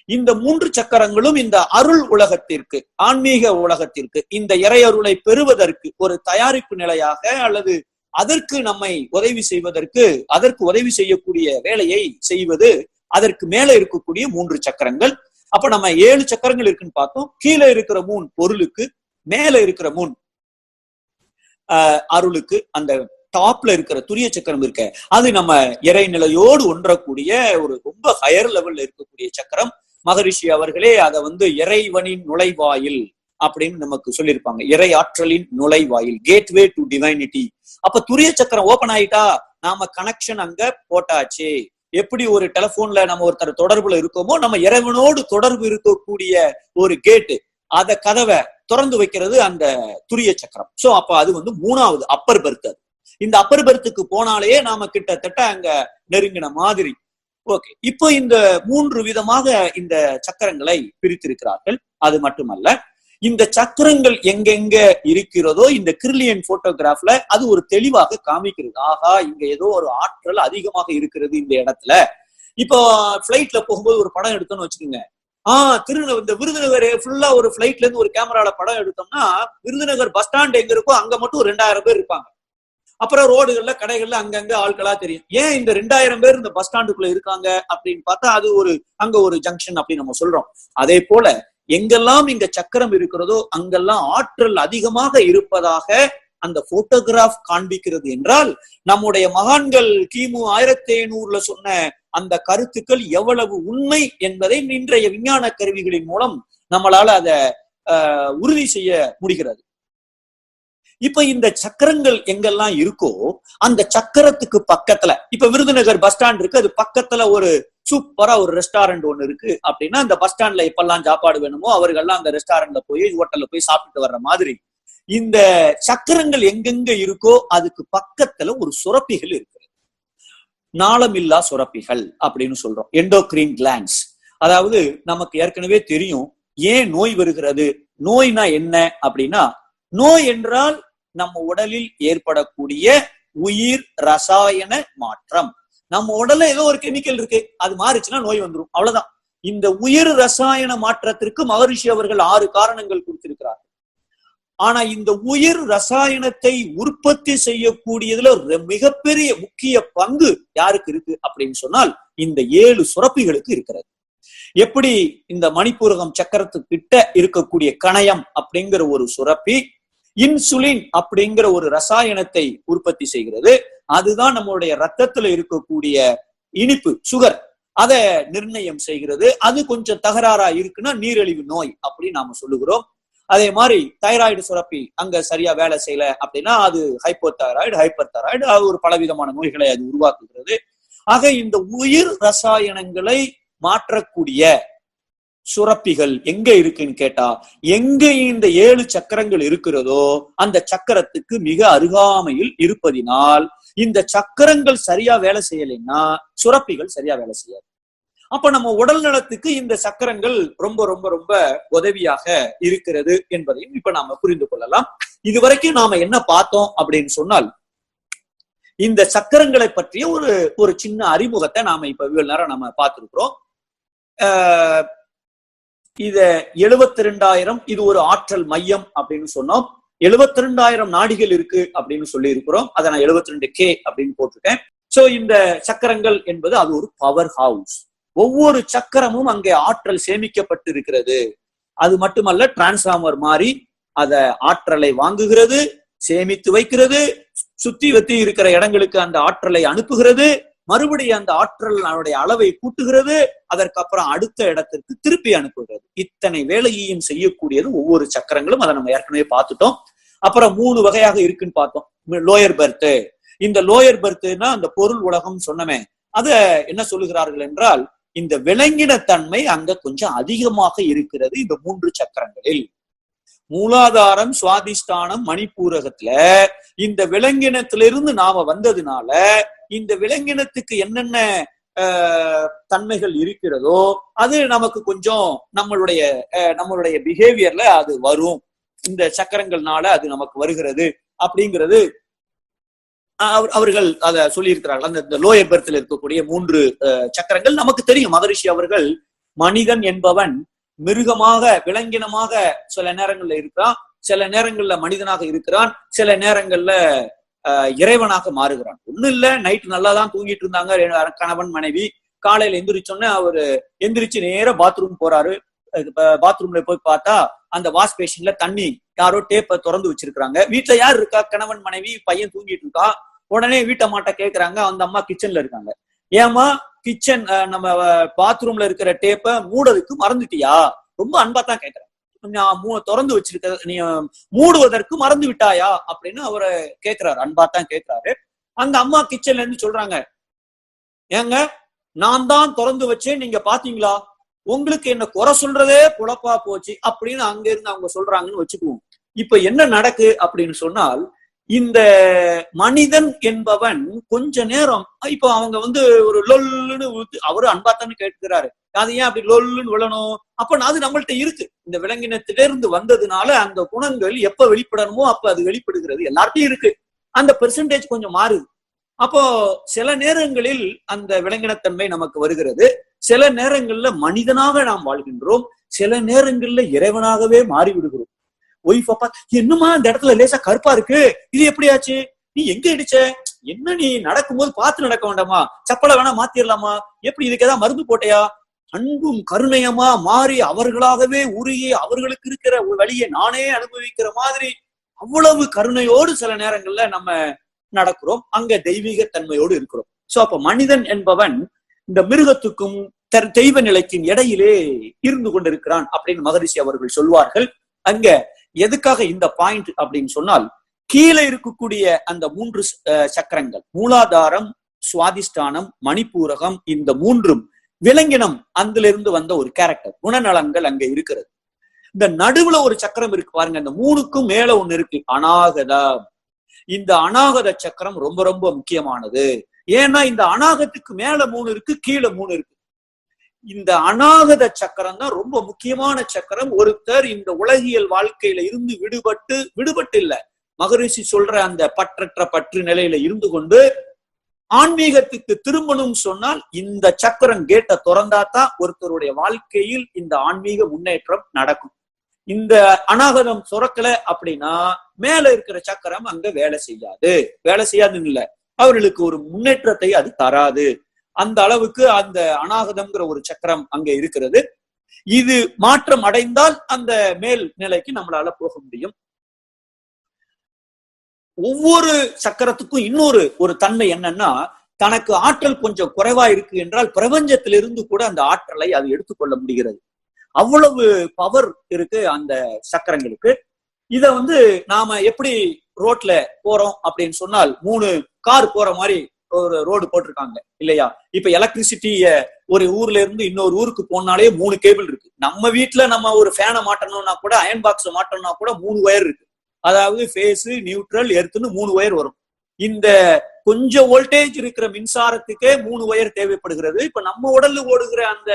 இந்த 3 சக்கரங்களும் இந்த அருள் உலகத்திற்கு, ஆன்மீக உலகத்திற்கு, இந்த இறையருளை பெறுவதற்கு ஒரு தயாரிப்பு நிலையாக அல்லது அதற்கு நம்மை உதவி செய்வதற்கு, அதற்கு உதவி செய்யக்கூடிய வேலையை செய்வது அதற்கு மேல இருக்கக்கூடிய 3 சக்கரங்கள். அப்ப நம்ம 7 சக்கரங்கள் இருக்குன்னு பார்த்தோம். கீழே இருக்கிற 3 பொருளுக்கு, மேல இருக்கிற 3 அருளுக்கு. அந்த டாப்ல இருக்கிற துரிய சக்கரம் இருக்க, அது நம்ம இறைநிலையோடு ஒன்றக்கூடிய ஒரு ரொம்ப ஹையர் லெவல்ல இருக்கக்கூடிய சக்கரம். மகரிஷி அவர்களே அதை இறைவனின் நுழைவாயில் அப்படின்னு நமக்கு சொல்லியிருப்பாங்க. இறை ஆற்றலின் நுழைவாயில், கேட்வே டு டிவைனிட்டி. அப்ப துரிய சக்கரம் ஓபன் ஆயிட்டா நாம கனெக்ஷன் அங்க போட்டாச்சு. எப்படி ஒரு டெலிபோன்ல நம்ம ஒருத்தர் தொடர்புல இருக்கோமோ, நம்ம இறைவனோடு தொடர்பு இருக்கக்கூடிய ஒரு கேட்டு, அத கதவை திறந்து வைக்கிறது அந்த துரிய சக்கரம். சோ அப்ப அது மூணாவது அப்பர் பெர்த். அது இந்த அப்பர் பெர்த்துக்கு போனாலே நாம கிட்டத்தட்ட அங்க நெருங்கின மாதிரி. ஓகே, இப்போ இந்த 3 விதமாக இந்த சக்கரங்களை பிரித்திருக்கிறார்கள். அது மட்டுமல்ல, இந்த சக்கரங்கள் எங்கெங்க இருக்கிறதோ இந்த கிரில்லியன் போட்டோகிராஃப்ல அது ஒரு தெளிவாக காமிக்கிறது. ஆகா, இங்க ஏதோ ஒரு ஆற்றல் அதிகமாக இருக்கிறது இந்த இடத்துல. இப்போ பிளைட்ல போகும்போது ஒரு படம் எடுத்தோம்னு வச்சுக்கோங்க. இந்த விருதுநகர் ஃபுல்லா ஒரு பிளைட்ல இருந்து ஒரு கேமரால படம் எடுத்தோம்னா, விருதுநகர் பஸ் ஸ்டாண்ட் எங்க இருக்கோ அங்க மட்டும் 2000 பேர் இருப்பாங்க. அப்புறம் ரோடுகள்ல கடைகள்ல அங்கங்க ஆட்களா தெரியும். ஏன் இந்த 2000 பேர் இந்த பஸ் ஸ்டாண்டுக்குள்ள இருக்காங்க அப்படின்னு பார்த்தா, அது அங்க ஒரு ஜங்ஷன் அப்படின்னு நம்ம சொல்றோம். அதே போல எங்கெல்லாம் இங்க சக்கரம் இருக்கிறதோ அங்கெல்லாம் ஆற்றல் அதிகமாக இருப்பதாக அந்த போட்டோகிராஃப் காண்பிக்கிறது என்றால், நம்முடைய மகான்கள் கிமு 1500 சொன்ன அந்த கருத்துக்கள் எவ்வளவு உண்மை என்பதை இன்றைய விஞ்ஞான கருவிகளின் மூலம் நம்மளால அதை உறுதி செய்ய முடிகிறது. இப்ப இந்த சக்கரங்கள் எங்கெல்லாம் இருக்கோ அந்த சக்கரத்துக்கு பக்கத்துல, இப்ப விருதுநகர் பஸ் ஸ்டாண்ட் இருக்கு, அது பக்கத்துல ஒரு சூப்பரா ஒரு ரெஸ்டாரண்ட் ஒண்ணு இருக்கு அப்படின்னா, அந்த பஸ் ஸ்டாண்ட்ல எப்பெல்லாம் சாப்பாடு வேணுமோ அவர்கள்லாம் அந்த ரெஸ்டாரண்ட்ல போய் ஹோட்டல்ல போய் சாப்பிட்டு வர்ற மாதிரி இந்த சக்கரங்கள் எங்கெங்க இருக்கோ அதுக்கு பக்கத்துல ஒரு சுரப்பிகள் இருக்கிறது. நாளமில்லா சுரப்பிகள் அப்படின்னு சொல்றோம், எண்டோக்ரீன் கிளாண்ட்ஸ். அதாவது நமக்கு ஏற்கனவே தெரியும் ஏன் நோய் வருகிறது. நோய்னா என்ன அப்படின்னா, நோய் என்றால் நம்ம உடலில் ஏற்படக்கூடிய உயிர் ரசாயன மாற்றம். நம்ம உடல்ல ஏதோ ஒரு கெமிக்கல் இருக்கு, அது மாறிச்சுன்னா நோய் வந்துடும், அவ்வளவுதான். இந்த உயிர் ரசாயன மாற்றத்திற்கு மகரிஷி அவர்கள் 6 காரணங்கள் கொடுத்திருக்கிறார்கள். ஆனா இந்த உயிர் ரசாயனத்தை உற்பத்தி செய்யக்கூடியதுல மிகப்பெரிய முக்கிய பங்கு யாருக்கு இருக்கு அப்படின்னு சொன்னால், இந்த 7 சுரப்பிகளுக்கு இருக்கிறது. எப்படி இந்த மணிப்பூரகம் சக்கரத்துக்கிட்ட இருக்கக்கூடிய கணையம் அப்படிங்கிற ஒரு சுரப்பி இன்சுலின் அப்படிங்கிற ஒரு ரசாயனத்தை உற்பத்தி செய்கிறது. அதுதான் நம்மளுடைய ரத்தத்துல இருக்கக்கூடிய இனிப்பு, சுகர், அதை நிர்ணயம் செய்கிறது. அது கொஞ்சம் தகராறா இருக்குன்னா நீரிழிவு நோய் அப்படின்னு நாம சொல்லுகிறோம். அதே மாதிரி தைராய்டு சுரப்பி அங்க சரியா வேலை செய்யல அப்படின்னா அது ஹைப்போதைராய்டு, ஹைப்பர் தைராய்டு, அது ஒரு பலவிதமான நோய்களை அது உருவாக்குகிறது. ஆக இந்த உயிர் ரசாயனங்களை மாற்றக்கூடிய சுரப்பிகள் எங்க இருக்குன்னு கேட்டா, எங்க இந்த 7 சக்கரங்கள் இருக்கிறதோ அந்த சக்கரத்துக்கு மிக அருகாமையில் இருப்பதினால் இந்த சக்கரங்கள் சரியா வேலை செய்யலைன்னா சுரப்பிகள் சரியா வேலை செய்யாது. அப்ப நம்ம உடல் நலத்துக்கு இந்த சக்கரங்கள் ரொம்ப ரொம்ப ரொம்ப உதவியாக இருக்கிறது என்பதையும் இப்ப நாம புரிந்து கொள்ளலாம். இதுவரைக்கும் நாம என்ன பார்த்தோம் அப்படின்னு சொன்னால், இந்த சக்கரங்களை பற்றிய ஒரு சின்ன அறிமுகத்தை நாம இப்ப இவ்வளவு நேரம் நம்ம பார்த்திருக்கிறோம். இத 72,000 இது ஒரு ஆற்றல் மையம் அப்படின்னு சொன்னோம். 72,000 நாடிகள் இருக்கு அப்படின்னு சொல்லி இருக்கிறோம். அதை நான் 72K அப்படின்னு போட்டிருக்கேன். சோ இந்த சக்கரங்கள் என்பது அது ஒரு பவர் ஹவுஸ். ஒவ்வொரு சக்கரமும் அங்கே ஆற்றல் சேமிக்கப்பட்டு இருக்கிறது. அது மட்டுமல்ல, டிரான்ஸ்பார்மர் மாதிரி அத ஆற்றலை வாங்குகிறது, சேமித்து வைக்கிறது, சுத்தி வத்தி இருக்கிற இடங்களுக்கு அந்த ஆற்றலை அனுப்புகிறது, மறுபடியும் அந்த ஆற்றல் அளவை கூட்டுகிறது, அதற்கப்புறம் அடுத்த இடத்திற்கு திருப்பி அனுப்புகிறது. இத்தனை வேலையையும் செய்யக்கூடியது ஒவ்வொரு சக்கரங்களும். அதை நம்ம ஏற்கனவே பார்த்துட்டோம். அப்புறம் 3 வகையாக இருக்குன்னு பார்த்தோம். Lower berth. இந்த லோயர் பெர்த்னா அந்த பொருள் உலகம் சொன்னமே, அத என்ன சொல்லுகிறார்கள் என்றால், இந்த விலங்கின தன்மை அங்க கொஞ்சம் அதிகமாக இருக்கிறது இந்த 3 சக்கரங்களில். மூலாதாரம், சுவாதிஷ்டானம், மணிப்பூரகத்துல இந்த விலங்கினத்திலிருந்து நாம வந்ததுனால இந்த விலங்கினத்துக்கு என்னென்ன தன்மைகள் இருக்கிறதோ அது நமக்கு கொஞ்சம் நம்மளுடைய பிஹேவியர்ல அது வரும். இந்த சக்கரங்கள்னால அது நமக்கு வருகிறது அப்படிங்கிறது அவர்கள் அத சொல்லியிருக்கிறார்கள். அந்த லோயர் பெர்த்தில் இருக்கக்கூடிய 3 சக்கரங்கள் நமக்கு தெரியும். மகரிஷி அவர்கள் மனிதன் என்பவன் மிருகமாக, விலங்கினமாக சில நேரங்கள்ல இருக்கிறான், சில நேரங்கள்ல மனிதனாக இருக்கிறான், சில நேரங்கள்ல இறைவனாக மாறுகிறான். ஒண்ணு இல்ல, நைட்டு நல்லாதான் தூங்கிட்டு இருந்தாங்க கணவன் மனைவி. காலையில எந்திரிச்சோன்னே அவரு எந்திரிச்சு நேர பாத்ரூம் போறாரு. பாத்ரூம்ல போய் பார்த்தா அந்த வாஷ் பேஷன்ல தண்ணி யாரோ டேப்பை திறந்து வச்சிருக்காங்க. வீட்டுல யார் இருக்கா? கணவன் மனைவி, பையன் தூங்கிட்டு இருக்கா. உடனே வீட்டம்மாட்ட கேக்குறாங்க, அந்த அம்மா கிச்சன்ல இருக்காங்க. ஏமா கிச்சன் நம்ம பாத்ரூம்ல இருக்கிற டேப்பை மூடுறதுக்கு மறந்துட்டியா? ரொம்ப அன்பா தான் கேட்கிறேன். திறந்து வச்சிருக்க, நீ மூடுவதற்கு மறந்து விட்டாயா அப்படின்னு அவரை கேட்கிறாரு, அன்பா தான் கேட்கிறாரு. அந்த அம்மா கிச்சன்ல இருந்து சொல்றாங்க, ஏங்க நான் தான் திறந்து வச்சேன், நீங்க பாத்தீங்களா, உங்களுக்கு என்ன குறை சொல்றதே குழப்பா போச்சு அப்படின்னு அங்க இருந்து அவங்க சொல்றாங்கன்னு வச்சுக்குவோம். இப்ப என்ன நடக்கு அப்படின்னு சொன்னால், இந்த மனிதன் என்பவன் கொஞ்ச நேரம் இப்ப அவங்க ஒரு லொல்லுன்னு அவரு அன்பாத்தான்னு கேட்கிறாரு, அது ஏன் அப்படி லொல்லுன்னு விழணும், அப்ப அது நம்மள்ட்ட இருக்கு. இந்த விலங்கினத்திலிருந்து வந்ததுனால அந்த குணங்கள் எப்ப வெளிப்படணுமோ அப்ப அது வெளிப்படுகிறது, எல்லார்ட்டையும் இருக்கு. அந்த பெர்சன்டேஜ் கொஞ்சம் மாறுது. அப்போ சில நேரங்களில் அந்த விலங்கினத்தன்மை நமக்கு வருகிறது, சில நேரங்கள்ல மனிதனாக நாம் வாழ்கின்றோம், சில நேரங்கள்ல இறைவனாகவே மாறிவிடுகிறோம். ஒய்ஃப் அப்பா, என்னமா இந்த இடத்துல லேசா கருப்பா இருக்கு, இது எப்படியாச்சு, நீ எங்க இடிச்ச, என்ன நீ நடக்கும்போது பார்த்து நடக்க வேண்டாமா, சப்பலை வேணா மாத்திரலாமா, எப்படி இதுக்கு ஏதாவது மருந்து போட்டையா, அன்பும் கருணையமா மாறி அவர்களாகவே உருகி அவர்களுக்கு இருக்கிற வழியை நானே அனுபவிக்கிற மாதிரி அவ்வளவு கருணையோடு சில நேரங்கள்ல நம்ம நடக்கிறோம். அங்க தெய்வீக தன்மையோடு இருக்கிறோம். சோ அப்ப மனிதன் என்பவன் இந்த மிருகத்துக்கும் தெய்வ நிலைக்கும் இடையிலே இருந்து கொண்டிருக்கிறான் அப்படின்னு மகரிஷி அவர்கள் சொல்வார்கள். அங்க எதுக்காக இந்த பாயிண்ட் அப்படின்னு சொன்னால், கீழே இருக்கக்கூடிய அந்த 3 சக்கரங்கள், மூலாதாரம், சுவாதிஷ்டானம், மணிப்பூரகம், இந்த 3ம் விலங்கினம் அதிலிருந்து வந்த ஒரு கேரக்டர், குணநலங்கள் அங்க இருக்கிறது. இந்த நடுவுல ஒரு சக்கரம் இருக்கு பாருங்க, இந்த 3க்கும் மேல ஒண்ணு இருக்கு, அநாகதம். இந்த அநாகத சக்கரம் ரொம்ப ரொம்ப முக்கியமானது. ஏன்னா இந்த அநாகத்துக்கு மேல 3 இருக்கு, கீழே 3 இருக்கு. இந்த அநாகத சக்கரம் தான் ரொம்ப முக்கியமான சக்கரம். ஒருத்தர் இந்த உலகியல் வாழ்க்கையில இருந்து விடுபட்டு இல்ல, மகரிஷி சொல்ற அந்த பற்றற்ற பற்று நிலையில இருந்து கொண்டு ஆன்மீகத்துக்கு திரும்பணும் சொன்னால் இந்த சக்கரம் கேட்ட திறந்தாதான் ஒருத்தருடைய வாழ்க்கையில் இந்த ஆன்மீக முன்னேற்றம் நடக்கும். இந்த அநாகதம் சுரக்கல அப்படின்னா மேல இருக்கிற சக்கரம் அங்க வேலை செய்யாதுன்னு இல்ல, அவர்களுக்கு ஒரு முன்னேற்றத்தை அது தராது. அந்த அளவுக்கு அந்த அநாகதம்ங்கிற ஒரு சக்கரம் அங்க இருக்கிறது. இது மாற்றம் அடைந்தால் அந்த மேல் நிலைக்கு நம்மளால போக முடியும். ஒவ்வொரு சக்கரத்துக்கும் இன்னொரு ஒரு தன்மை என்னன்னா, தனக்கு ஆற்றல் கொஞ்சம் குறைவா இருக்கு என்றால் பிரபஞ்சத்திலிருந்து கூட அந்த ஆற்றலை அது எடுத்துக்கொள்ள முடிகிறது. அவ்வளவு பவர் இருக்கு அந்த சக்கரங்களுக்கு. இத நாம எப்படி ரோட்ல போறோம் அப்படின்னு சொன்னால், 3 கார் போற மாதிரி ஒரு ரோடு போட்டிருக்காங்க இல்லையா? இப்ப எலக்ட்ரிசிட்டிய ஒரு ஊர்ல இருந்து இன்னொரு ஊருக்கு போனாலே 3 கேபிள் இருக்கு. நம்ம வீட்டுல நம்ம ஒரு ஃபேனை மாட்டணும்னா கூட, அயன் பாக்ஸ் மாட்டணும்னா கூட 3 ஒயர் இருக்கு. அதாவது ஃபேஸ், நியூட்ரல், எர்த்துன்னு 3 ஒயர் வரும். இந்த கொஞ்சம் வோல்டேஜ் இருக்கிற மின்சாரத்துக்கே 3 ஒயர் தேவைப்படுகிறது. இப்ப நம்ம உடல்ல ஓடுகிற அந்த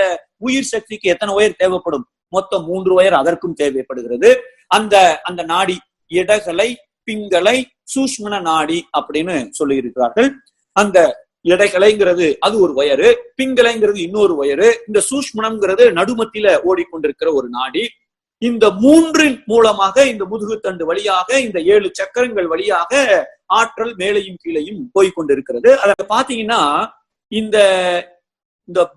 உயிர் சக்திக்கு எத்தனை ஒயர் தேவைப்படும்? மொத்தம் 3 ஒயர் அதற்கும் தேவைப்படுகிறது. அந்த நாடி இடகலை, பிங்களை, சூஷ்மண நாடி அப்படின்னு சொல்லி இருக்கிறார்கள். அந்த இடைகலைங்கிறது அது ஒரு ஒயரு, பிங்கலைங்கிறது இன்னொரு ஒயரு, இந்த சூஷ்மணம்ங்கிறது நடுமத்தில ஓடிக்கொண்டிருக்கிற ஒரு நாடி. இந்த 3 மூலமாக, இந்த முதுகுத்தண்டு வழியாக, இந்த 7 சக்கரங்கள் வழியாக ஆற்றல் மேலையும் கீழையும் போய்கொண்டிருக்கிறது. அதை பாத்தீங்கன்னா இந்த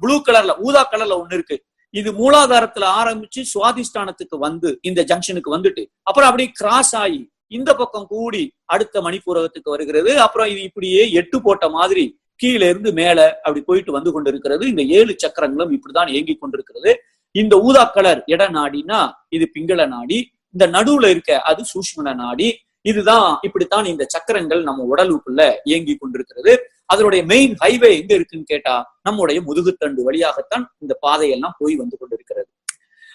ப்ளூ கலர்ல, ஊதா கலர்ல ஒண்ணு இருக்கு. இது மூலாதாரத்துல ஆரம்பிச்சு சுவாதிஷ்டானத்துக்கு இந்த ஜங்ஷனுக்கு வந்துட்டு அப்புறம் அப்படியே கிராஸ் ஆகி இந்த பக்கம் கூடி அடுத்த மணிப்பூரகத்துக்கு வருகிறது. அப்புறம் இது இப்படியே 8 போட்ட மாதிரி கீழே இருந்து மேல அப்படி போயிட்டு வந்து கொண்டிருக்கிறது. இந்த 7 சக்கரங்களும் இப்படிதான் இயங்கி கொண்டிருக்கிறது. இந்த ஊதா கலர் இட நாடினா இது பிங்கள நாடி, இந்த நடுவுல இருக்க அது சூஷ்மண நாடி. இதுதான் இப்படித்தான் இந்த சக்கரங்கள் நம்ம உடலுக்குள்ள இயங்கி கொண்டிருக்கிறது. அதனுடைய மெயின் ஹைவே எங்க இருக்குன்னு கேட்டா நம்முடைய முதுகுத்தண்டு வழியாகத்தான் இந்த பாதையெல்லாம் போய் வந்து கொண்டிருக்கிறது.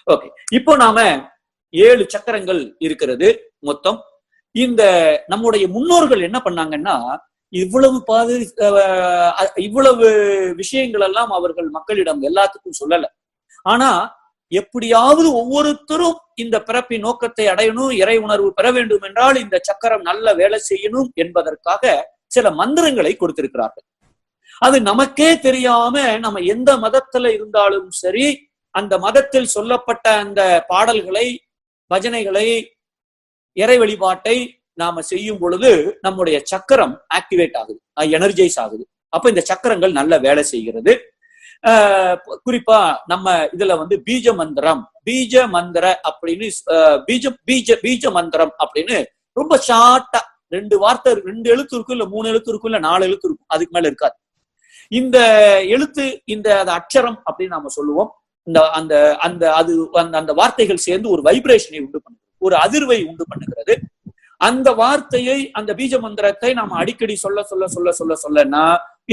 ஓகே, இப்போ நாம 7 சக்கரங்கள் இருக்கிறது மொத்தம். இந்த நம்முடைய முன்னோர்கள் என்ன பண்ணாங்கன்னா, இவ்வளவு விஷயங்கள் எல்லாம் அவர்கள் மக்களிடம் எல்லாத்துக்கும் சொல்லல. ஆனா எப்படியாவது ஒவ்வொருத்தரும் இந்த பிறப்பின் நோக்கத்தை அடையணும், இறை உணர்வு பெற வேண்டும் என்றால் இந்த சக்கரம் நல்ல வேலை செய்யணும் என்பதற்காக சில மந்திரங்களை கொடுத்திருக்கிறார்கள். அது நமக்கே தெரியாம நம்ம எந்த மதத்துல இருந்தாலும் சரி, அந்த மதத்தில் சொல்லப்பட்ட அந்த பாடல்களை, பஜனைகளை, இறை வழிபாட்டை நாம செய்யும் பொழுது நம்முடைய சக்கரம் ஆக்டிவேட் ஆகுது, எனர்ஜைஸ் ஆகுது. அப்ப இந்த சக்கரங்கள் நல்ல வேலை செய்கிறது. குறிப்பா நம்ம இதுல பீஜ மந்திரம், பீஜ மந்திர அப்படின்னு பீஜ மந்திரம் அப்படின்னு ரொம்ப ஷார்ட்டா 2 வார்த்தை, 2 எழுத்து இருக்கும், இல்ல 3 எழுத்து இருக்கும், இல்ல 4 எழுத்து இருக்கும், அதுக்கு மேல இருக்காது. இந்த எழுத்து, இந்த அக்ஷரம் அப்படின்னு நாம சொல்லுவோம். அந்த வார்த்தைகள் சேர்ந்து ஒரு வைப்ரேஷனை உண்டு பண்ணுது, ஒரு அதிர்வை உண்டு பண்ணுகிறது. அந்த வார்த்தையை, அந்த பீஜ மந்திரத்தை நாம அடிக்கடி சொல்ல சொல்ல சொல்ல சொல்ல சொல்லனா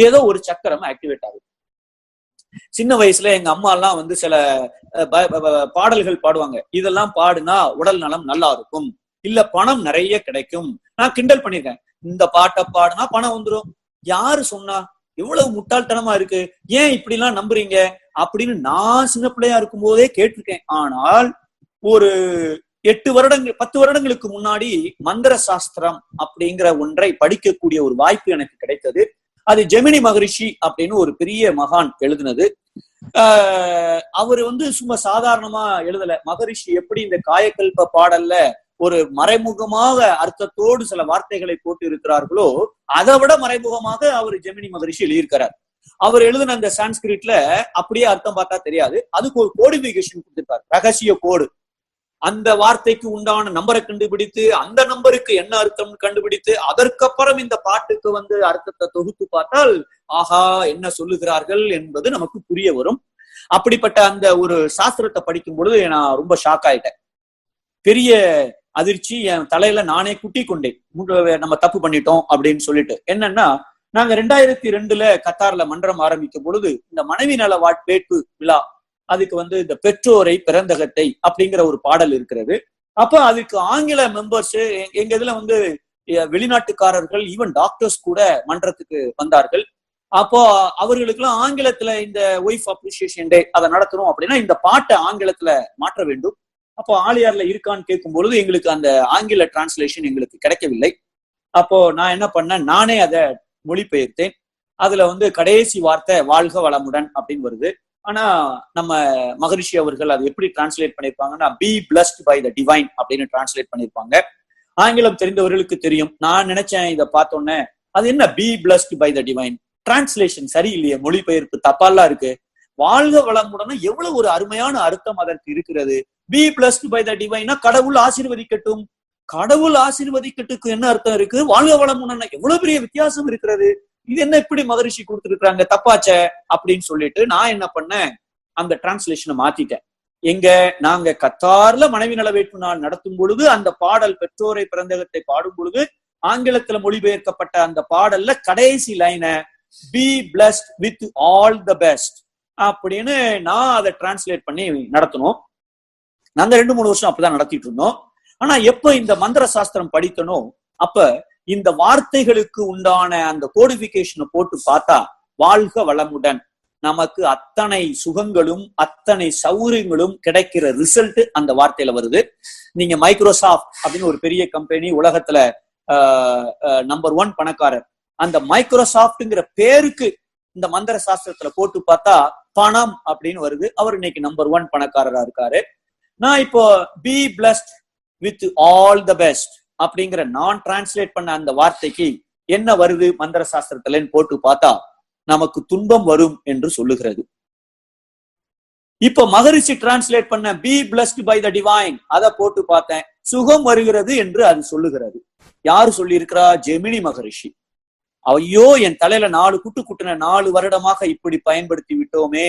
ஏதோ ஒரு சக்கரம் ஆக்டிவேட் ஆகுது. சின்ன வயசுல எங்க அம்மா எல்லாம் வந்து சில பாடல்கள் பாடுவாங்க. இதெல்லாம் பாடுனா உடல் நலம் நல்லா இருக்கும், இல்ல பணம் நிறைய கிடைக்கும். நான் கிண்டல் பண்ணிருக்கேன், இந்த பாட்டை பாடுனா பணம் வந்துடும். யாரு சொன்னா? எவ்வளவு முட்டாள்தனமா இருக்கு, ஏன் இப்படி எல்லாம் நம்புறீங்க அப்படின்னு நான் சின்ன பிள்ளையா இருக்கும் போதே கேட்டிருக்கேன். ஆனால் ஒரு 10 வருடங்களுக்கு முன்னாடி மந்திர சாஸ்திரம் அப்படிங்கிற ஒன்றை படிக்கக்கூடிய ஒரு வாய்ப்பு எனக்கு கிடைத்தது. அது ஜெமினி மகரிஷி அப்படின்னு ஒரு பெரிய மகான் எழுதினது. அவரு வந்து சும்மா சாதாரணமா எழுதல. மகரிஷி எப்படி இந்த காயக்கல்ப பாடல்ல ஒரு மறைமுகமாக அர்த்தத்தோடு சில வார்த்தைகளை போட்டு இருக்கிறார்களோ, அதை விட மறைமுகமாக அவர் ஜெமினி மகரிஷி எழுதியிருக்கிறார். அவர் எழுதின அந்த சான்ஸ்கிரிட்ல அப்படியே அர்த்தம் பார்த்தா தெரியாது, அதுக்கு ஒரு கோடிபிகேஷன் கொடுத்திருக்காரு, ரகசிய கோடு. அந்த வார்த்தைக்கு உண்டான நம்பரை கண்டுபிடித்து, அந்த நம்பருக்கு என்ன அர்த்தம் கண்டுபிடித்து, அதற்கப்புறம் இந்த பாட்டுக்கு வந்து அர்த்தத்தை தொகுத்து பார்த்தால் ஆஹா என்ன சொல்லுகிறார்கள் என்பது நமக்கு புரிய வரும். அப்படிப்பட்ட அந்த ஒரு சாஸ்திரத்தை படிக்கும் பொழுது நான் ரொம்ப ஷாக் ஆயிட்டேன். பெரிய அதிர்ச்சி, என் தலையில நானே குட்டி கொண்டேன். நம்ம தப்பு பண்ணிட்டோம் அப்படின்னு சொல்லிட்டு. என்னன்னா, நாங்க 2002 கத்தார்ல மன்றம் ஆரம்பிக்கும் பொழுது இந்த மனைவி நல வேட்பு விழா, அதுக்கு வந்து இந்த பெற்றோரை பிறந்தகத்தை அப்படிங்கிற ஒரு பாடல் இருக்கிறது. அப்ப அதுக்கு ஆங்கில மெம்பர்ஸ், எங்க இதுல வந்து வெளிநாட்டுக்காரர்கள், ஈவன் டாக்டர்ஸ் கூட மன்றத்துக்கு வந்தார்கள். அப்போ அவர்களுக்கு எல்லாம் ஆங்கிலத்துல இந்த ஒய்ஃப் அப்ரிசியேஷன் டே அதை நடத்தணும் அப்படின்னா இந்த பாட்டை ஆங்கிலத்துல மாற்ற வேண்டும். அப்போ ஆலியார்ல இருக்கான்னு கேட்கும் பொழுது எங்களுக்கு அந்த ஆங்கில டிரான்ஸ்லேஷன் எங்களுக்கு கிடைக்கவில்லை. அப்போ நான் என்ன பண்ணேன், நானே அதை மொழிபெயர்த்தேன். அதுல வந்து கடைசி வார்த்தை வாழ்க வளமுடன் அப்படின்னு வருது. ஆனா நம்ம மகரிஷி அவர்கள் அது எப்படி டிரான்ஸ்லேட் பண்ணிருப்பாங்கன்னா, be blessed by the divine அப்படின்னு டிரான்ஸ்லேட் பண்ணிருப்பாங்க. ஆங்கிலம் தெரிந்தவர்களுக்கு தெரியும். நான் நினைச்சேன் இதை பார்த்தோன்னே, அது என்ன be blessed by the divine, translation சரியில்லையே, மொழிபெயர்ப்பு தப்பாலாம் இருக்கு. வாழ்க வளமுடன் எவ்வளவு ஒரு அருமையான அர்த்தம் அதற்கு இருக்கிறது. பி பிளஸ்ட் பை த டிவைனா கடவுள் ஆசீர்வதிக்கட்டும். கடவுள் ஆசீர்வதிக்கட்டுக்கு என்ன அர்த்தம் இருக்கு? வாழ்க வளமுடன் எவ்வளவு பெரிய வித்தியாசம் இருக்கிறது. இது என்ன இப்படி மகரிஷி கொடுத்துருக்காங்க, தப்பாச்ச அப்படின்னு சொல்லிட்டு நான் என்ன பண்ணேன், அந்த டிரான்ஸ்லேஷனை மாத்திட்டேன். எங்க நாங்க கத்தார்ல மனைவி நல வேட்பு நாள் நடத்தும் பொழுது அந்த பாடல் பெற்றோரை பிறந்தகத்தை பாடும் பொழுது ஆங்கிலத்துல மொழிபெயர்க்கப்பட்ட அந்த பாடல்ல கடைசி லைன be blessed with all the best அப்படின்னு நான் அதை டிரான்ஸ்லேட் பண்ணி நடத்தணும். நாங்க 2-3 வருஷம் அப்பதான் நடத்திட்டு இருந்தோம். ஆனா எப்ப இந்த மந்திர சாஸ்திரம் படித்தனோ அப்ப இந்த வார்த்தைகளுக்கு உண்டான அந்த கோடிபிகேஷனை போட்டு பார்த்தா வாழ்க வளமுடன் நமக்கு அத்தனை சுகங்களும் அத்தனை சௌகரியங்களும் கிடைக்கிற ரிசல்ட் அந்த வார்த்தையில வருது. நீங்க மைக்ரோசாஃப்ட் அப்படின்னு ஒரு பெரிய கம்பெனி, உலகத்துல நம்பர் 1 பணக்காரர், அந்த மைக்ரோசாஃப்ட்ங்கிற பேருக்கு இந்த மந்திர சாஸ்திரத்துல போட்டு பார்த்தா பணம் அப்படின்னு வருது. அவர் இன்னைக்கு நம்பர் 1 பணக்காரரா இருக்காரு. நான் இப்போ B blessed with all the best அப்படிங்கிற நான் டிரான்ஸ்லேட் பண்ண அந்த வார்த்தைக்கு என்ன வருது மந்திர சாஸ்திரத்துலன்னு போட்டு பார்த்தா நமக்கு துன்பம் வரும் என்று சொல்லுகிறது. இப்ப மகரிஷி டிரான்ஸ்லேட் பண்ண be blessed by the divine அதை போட்டு பார்த்தேன், சுகம் வருகிறது என்று அது சொல்லுகிறது. யாரு சொல்லி இருக்கிறா? ஜெமினி மகரிஷி. ஐயோ, என் தலையில 4 குட்டு குட்டுன 4 வருடமாக இப்படி பயன்படுத்தி விட்டோமே.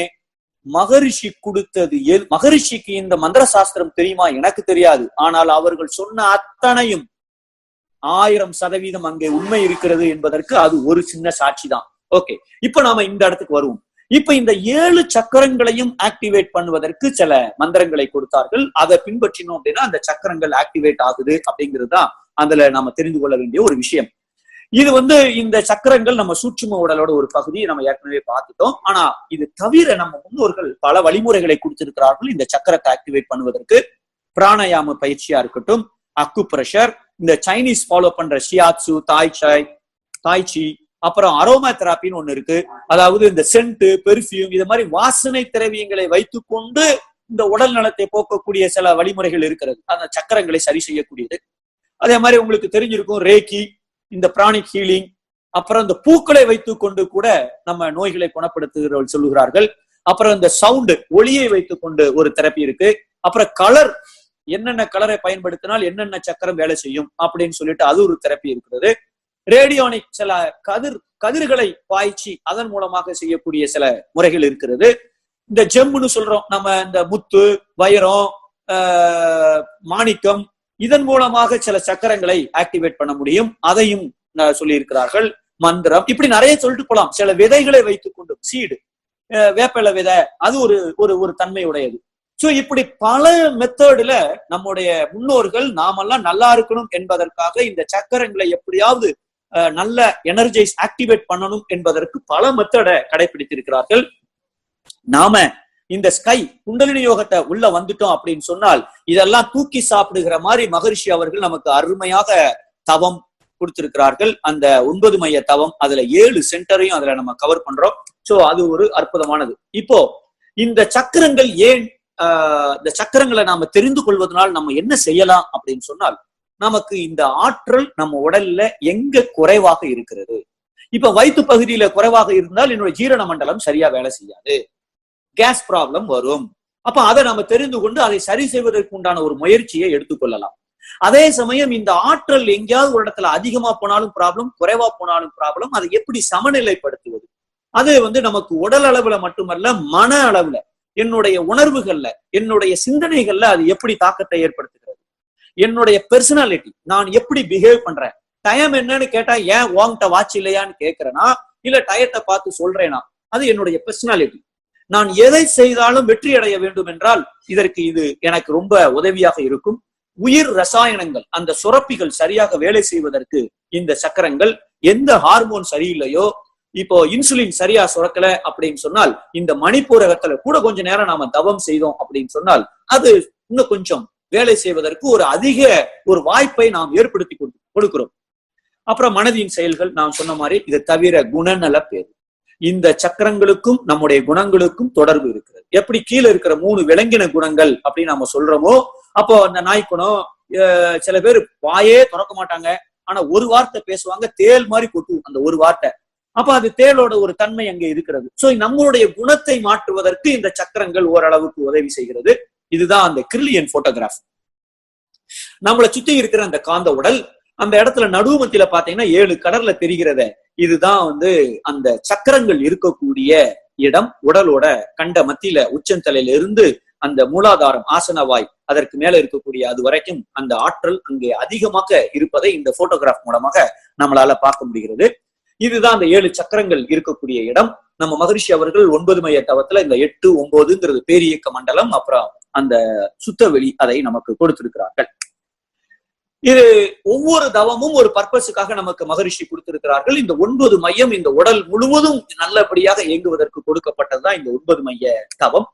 மகரிஷி கொடுத்தது மகரிஷிக்கு இந்த மந்திர சாஸ்திரம் தெரியுமா? எனக்கு தெரியாது. ஆனால் அவர்கள் சொன்ன அத்தனையும் 1000% அங்கே உண்மை இருக்கிறது என்பதற்கு அது ஒரு சின்ன சாட்சி தான். ஓகே, இப்ப நாம இந்த இடத்துக்கு வருவோம். இப்ப இந்த 7 சக்கரங்களையும் ஆக்டிவேட் பண்ணுவதற்கு சில மந்திரங்களை கொடுத்தார்கள். அதை பின்பற்றினோம் அப்படின்னா அந்த சக்கரங்கள் ஆக்டிவேட் ஆகுது அப்படிங்கிறது தான் அதுல நாம தெரிந்து கொள்ள வேண்டிய ஒரு விஷயம். இது வந்து இந்த சக்கரங்கள் நம்ம சூட்சும உடலோட ஒரு பகுதியை நம்ம ஏற்கனவே பார்த்துட்டோம். ஆனா இது தவிர நம்ம முன்னோர்கள் பல வழிமுறைகளை கொடுத்திருக்கிறார்கள் இந்த சக்கரத்தை ஆக்டிவேட் பண்ணுவதற்கு. பிராணயாம பயிற்சியா இருக்கட்டும், அக்கு பிரஷர், இந்த சைனீஸ் ஃபாலோ பண்ற ஷியாட்சு, தாய்ச்சி, அப்புறம் அரோமா தெராப்பின்னு ஒண்ணு இருக்கு. அதாவது இந்த சென்ட், பெர்ஃபியூம், இது மாதிரி வாசனை திரவியங்களை வைத்துக்கொண்டு இந்த உடல் நலத்தை போக்கக்கூடிய சில வழிமுறைகள் இருக்கிறது, அந்த சக்கரங்களை சரி செய்யக்கூடியது. அதே மாதிரி உங்களுக்கு தெரிஞ்சிருக்கும் ரேக்கி, இந்த பிராணிக் ஹீலிங், அப்புறம் இந்த பூக்களை வைத்துக் கொண்டு கூட நம்ம நோய்களை குணப்படுத்துகிறவர்கள் சொல்லுகிறார்கள். அப்புறம் இந்த சவுண்டு, ஒளியை வைத்துக் கொண்டு ஒரு தெரப்பி இருக்கு. அப்புறம் கலர், என்னென்ன கலரை பயன்படுத்தினால் என்னென்ன சக்கரம் வேலை செய்யும் அப்படின்னு சொல்லிட்டு அது ஒரு தெரப்பி இருக்கிறது. ரேடியோனிக், சில கதிர்களை பாய்ச்சி அதன் மூலமாக செய்யக்கூடிய சில முறைகள் இருக்கிறது. இந்த ஜெம்முன்னு சொல்றோம் நம்ம, இந்த முத்து, வைரம், மாணிக்கம், இதன் மூலமாக சில சக்கரங்களை ஆக்டிவேட் பண்ண முடியும். அதையும் சொல்லி இருக்கிறார்கள். மந்திரம், இப்படி நிறைய சொல்லிட்டு போலாம். சில விதைகளை வைத்துக் கொண்டு, சீடு, வேப்பிலை விதை, அது ஒரு தன்மையுடையது. சோ இப்படி பல மெத்தட்ல நம்முடைய முன்னோர்கள் நாமெல்லாம் நல்லா இருக்கணும் என்பதற்காக இந்த சக்கரங்களை எப்படியாவது நல்ல எனர்ஜைஸ் ஆக்டிவேட் பண்ணணும் என்பதற்கு பல மெத்தடை கடைபிடித்திருக்கிறார்கள். நாம இந்த ஸ்கை குண்டலினி யோகத்தை உள்ள வந்துட்டோம் அப்படின்னு சொன்னால் இதெல்லாம் தூக்கி சாப்பிடுகிற மாதிரி மகரிஷி அவர்கள் நமக்கு அருமையாக தவம் கொடுத்திருக்கிறார்கள். அந்த 9 மைய தவம், அதுல 7 சென்டரையும் அதுல நம்ம கவர் பண்றோம். சோ அது ஒரு அற்புதமானது. இப்போ இந்த சக்கரங்கள் ஏன் இந்த சக்கரங்களை நாம தெரிந்து கொள்வதனால் நம்ம என்ன செய்யலாம் அப்படின்னு சொன்னால், நமக்கு இந்த ஆற்றல் நம்ம உடல்ல எங்க குறைவாக இருக்கிறது. இப்ப வயிற்று பகுதியில குறைவாக இருந்தால் என்னுடைய ஜீரண மண்டலம் சரியா வேலை செய்யாது, கேஸ் ப்ராப்ளம் வரும். அப்ப அதை நம்ம தெரிந்து கொண்டு அதை சரி செய்வதற்கு உண்டான ஒரு முயற்சியை எடுத்துக்கொள்ளலாம். அதே சமயம் இந்த ஆற்றல் எங்கேயாவது ஒரு இடத்துல அதிகமா போனாலும் ப்ராப்ளம், குறைவா போனாலும் ப்ராப்ளம். அதை எப்படி சமநிலைப்படுத்துவது? அது நமக்கு உடல் அளவுல மட்டுமல்ல, மன அளவுல, என்னுடைய உணர்வுகள்ல, என்னுடைய சிந்தனைகள்ல அது எப்படி தாக்கத்தை ஏற்படுத்துகிறது. என்னுடைய பெர்சனாலிட்டி, நான் எப்படி பிஹேவ் பண்றேன். டைம் என்னன்னு கேட்டா ஏன் உன்கிட்ட வாட்ச் இல்லையான்னு கேட்கிறேனா, இல்ல டயத்தை பார்த்து சொல்றேனா, அது என்னுடைய பெர்சனாலிட்டி. நான் எதை செய்தாலும் வெற்றி அடைய வேண்டும் என்றால் இதற்கு இது எனக்கு ரொம்ப உதவியாக இருக்கும். உயிர் ரசாயனங்கள், அந்த சுரப்பிகள் சரியாக வேலை செய்வதற்கு இந்த சக்கரங்கள், எந்த ஹார்மோன் சரியில்லையோ, இப்போ இன்சுலின் சரியா சுரக்கல அப்படின்னு சொன்னால் இந்த மணிப்பூரகத்துல கூட கொஞ்ச நேரம் நாம தவம் செய்தோம் அப்படின்னு சொன்னால் அது இன்னும் கொஞ்சம் வேலை செய்வதற்கு ஒரு வாய்ப்பை நாம் ஏற்படுத்தி கொடுக்கிறோம். அப்புறம் மனதின் செயல்கள், நான் சொன்ன மாதிரி இதை தவிர குணநல பேர். இந்த சக்கரங்களுக்கும் நம்முடைய குணங்களுக்கும் தொடர்பு இருக்கிறது. எப்படி கீழே இருக்கிற 3 விலங்கின குணங்கள் அப்படின்னு நம்ம சொல்றோமோ, அப்போ அந்த நாய்க்குணம், சில பேர் வாயே திறக்க மாட்டாங்க, ஆனா ஒரு வார்த்தை பேசுவாங்க, தேல் மாதிரி கொட்டு அந்த ஒரு வார்த்தை. அப்ப அது தேலோட ஒரு தன்மை அங்கே இருக்கிறது. சோ நம்மளுடைய குணத்தை மாற்றுவதற்கு இந்த சக்கரங்கள் ஓரளவுக்கு உதவி செய்கிறது. இதுதான் அந்த கிரில்லியன் போட்டோகிராஃப். நம்மளை சுத்தி இருக்கிற அந்த காந்த உடல், அந்த இடத்துல நடுமத்தில பாத்தீங்கன்னா 7 கடல்ல தெரிகிறத, இதுதான் அந்த சக்கரங்கள் இருக்கக்கூடிய இடம். உடலோட கண்ட மத்தியில உச்சந்தலையில இருந்து அந்த மூலாதாரம், ஆசனவாய், அதற்கு மேல இருக்கக்கூடிய அது வரைக்கும் அந்த ஆற்றல் அங்கே அதிகமாக இருப்பதை இந்த போட்டோகிராஃப் மூலமாக நம்மளால பார்க்க முடிகிறது. இதுதான் அந்த 7 சக்கரங்கள் இருக்கக்கூடிய இடம். நம்ம மகரிஷி அவர்கள் 9 மைய தவத்துல இந்த 8, 9ங்கிறது பேரியக்க மண்டலம், அப்புறம் அந்த சுத்தவெளி, அதை நமக்கு கொடுத்திருக்கிறார்கள். இது ஒவ்வொரு தவமும் ஒரு பர்பஸுக்காக நமக்கு மகரிஷி கொடுத்திருக்கிறார்கள். இந்த 9 மையம் இந்த உடல் முழுவதும் நல்லபடியாக இயங்குவதற்கு கொடுக்கப்பட்டதுதான் இந்த 9 மைய தவம்.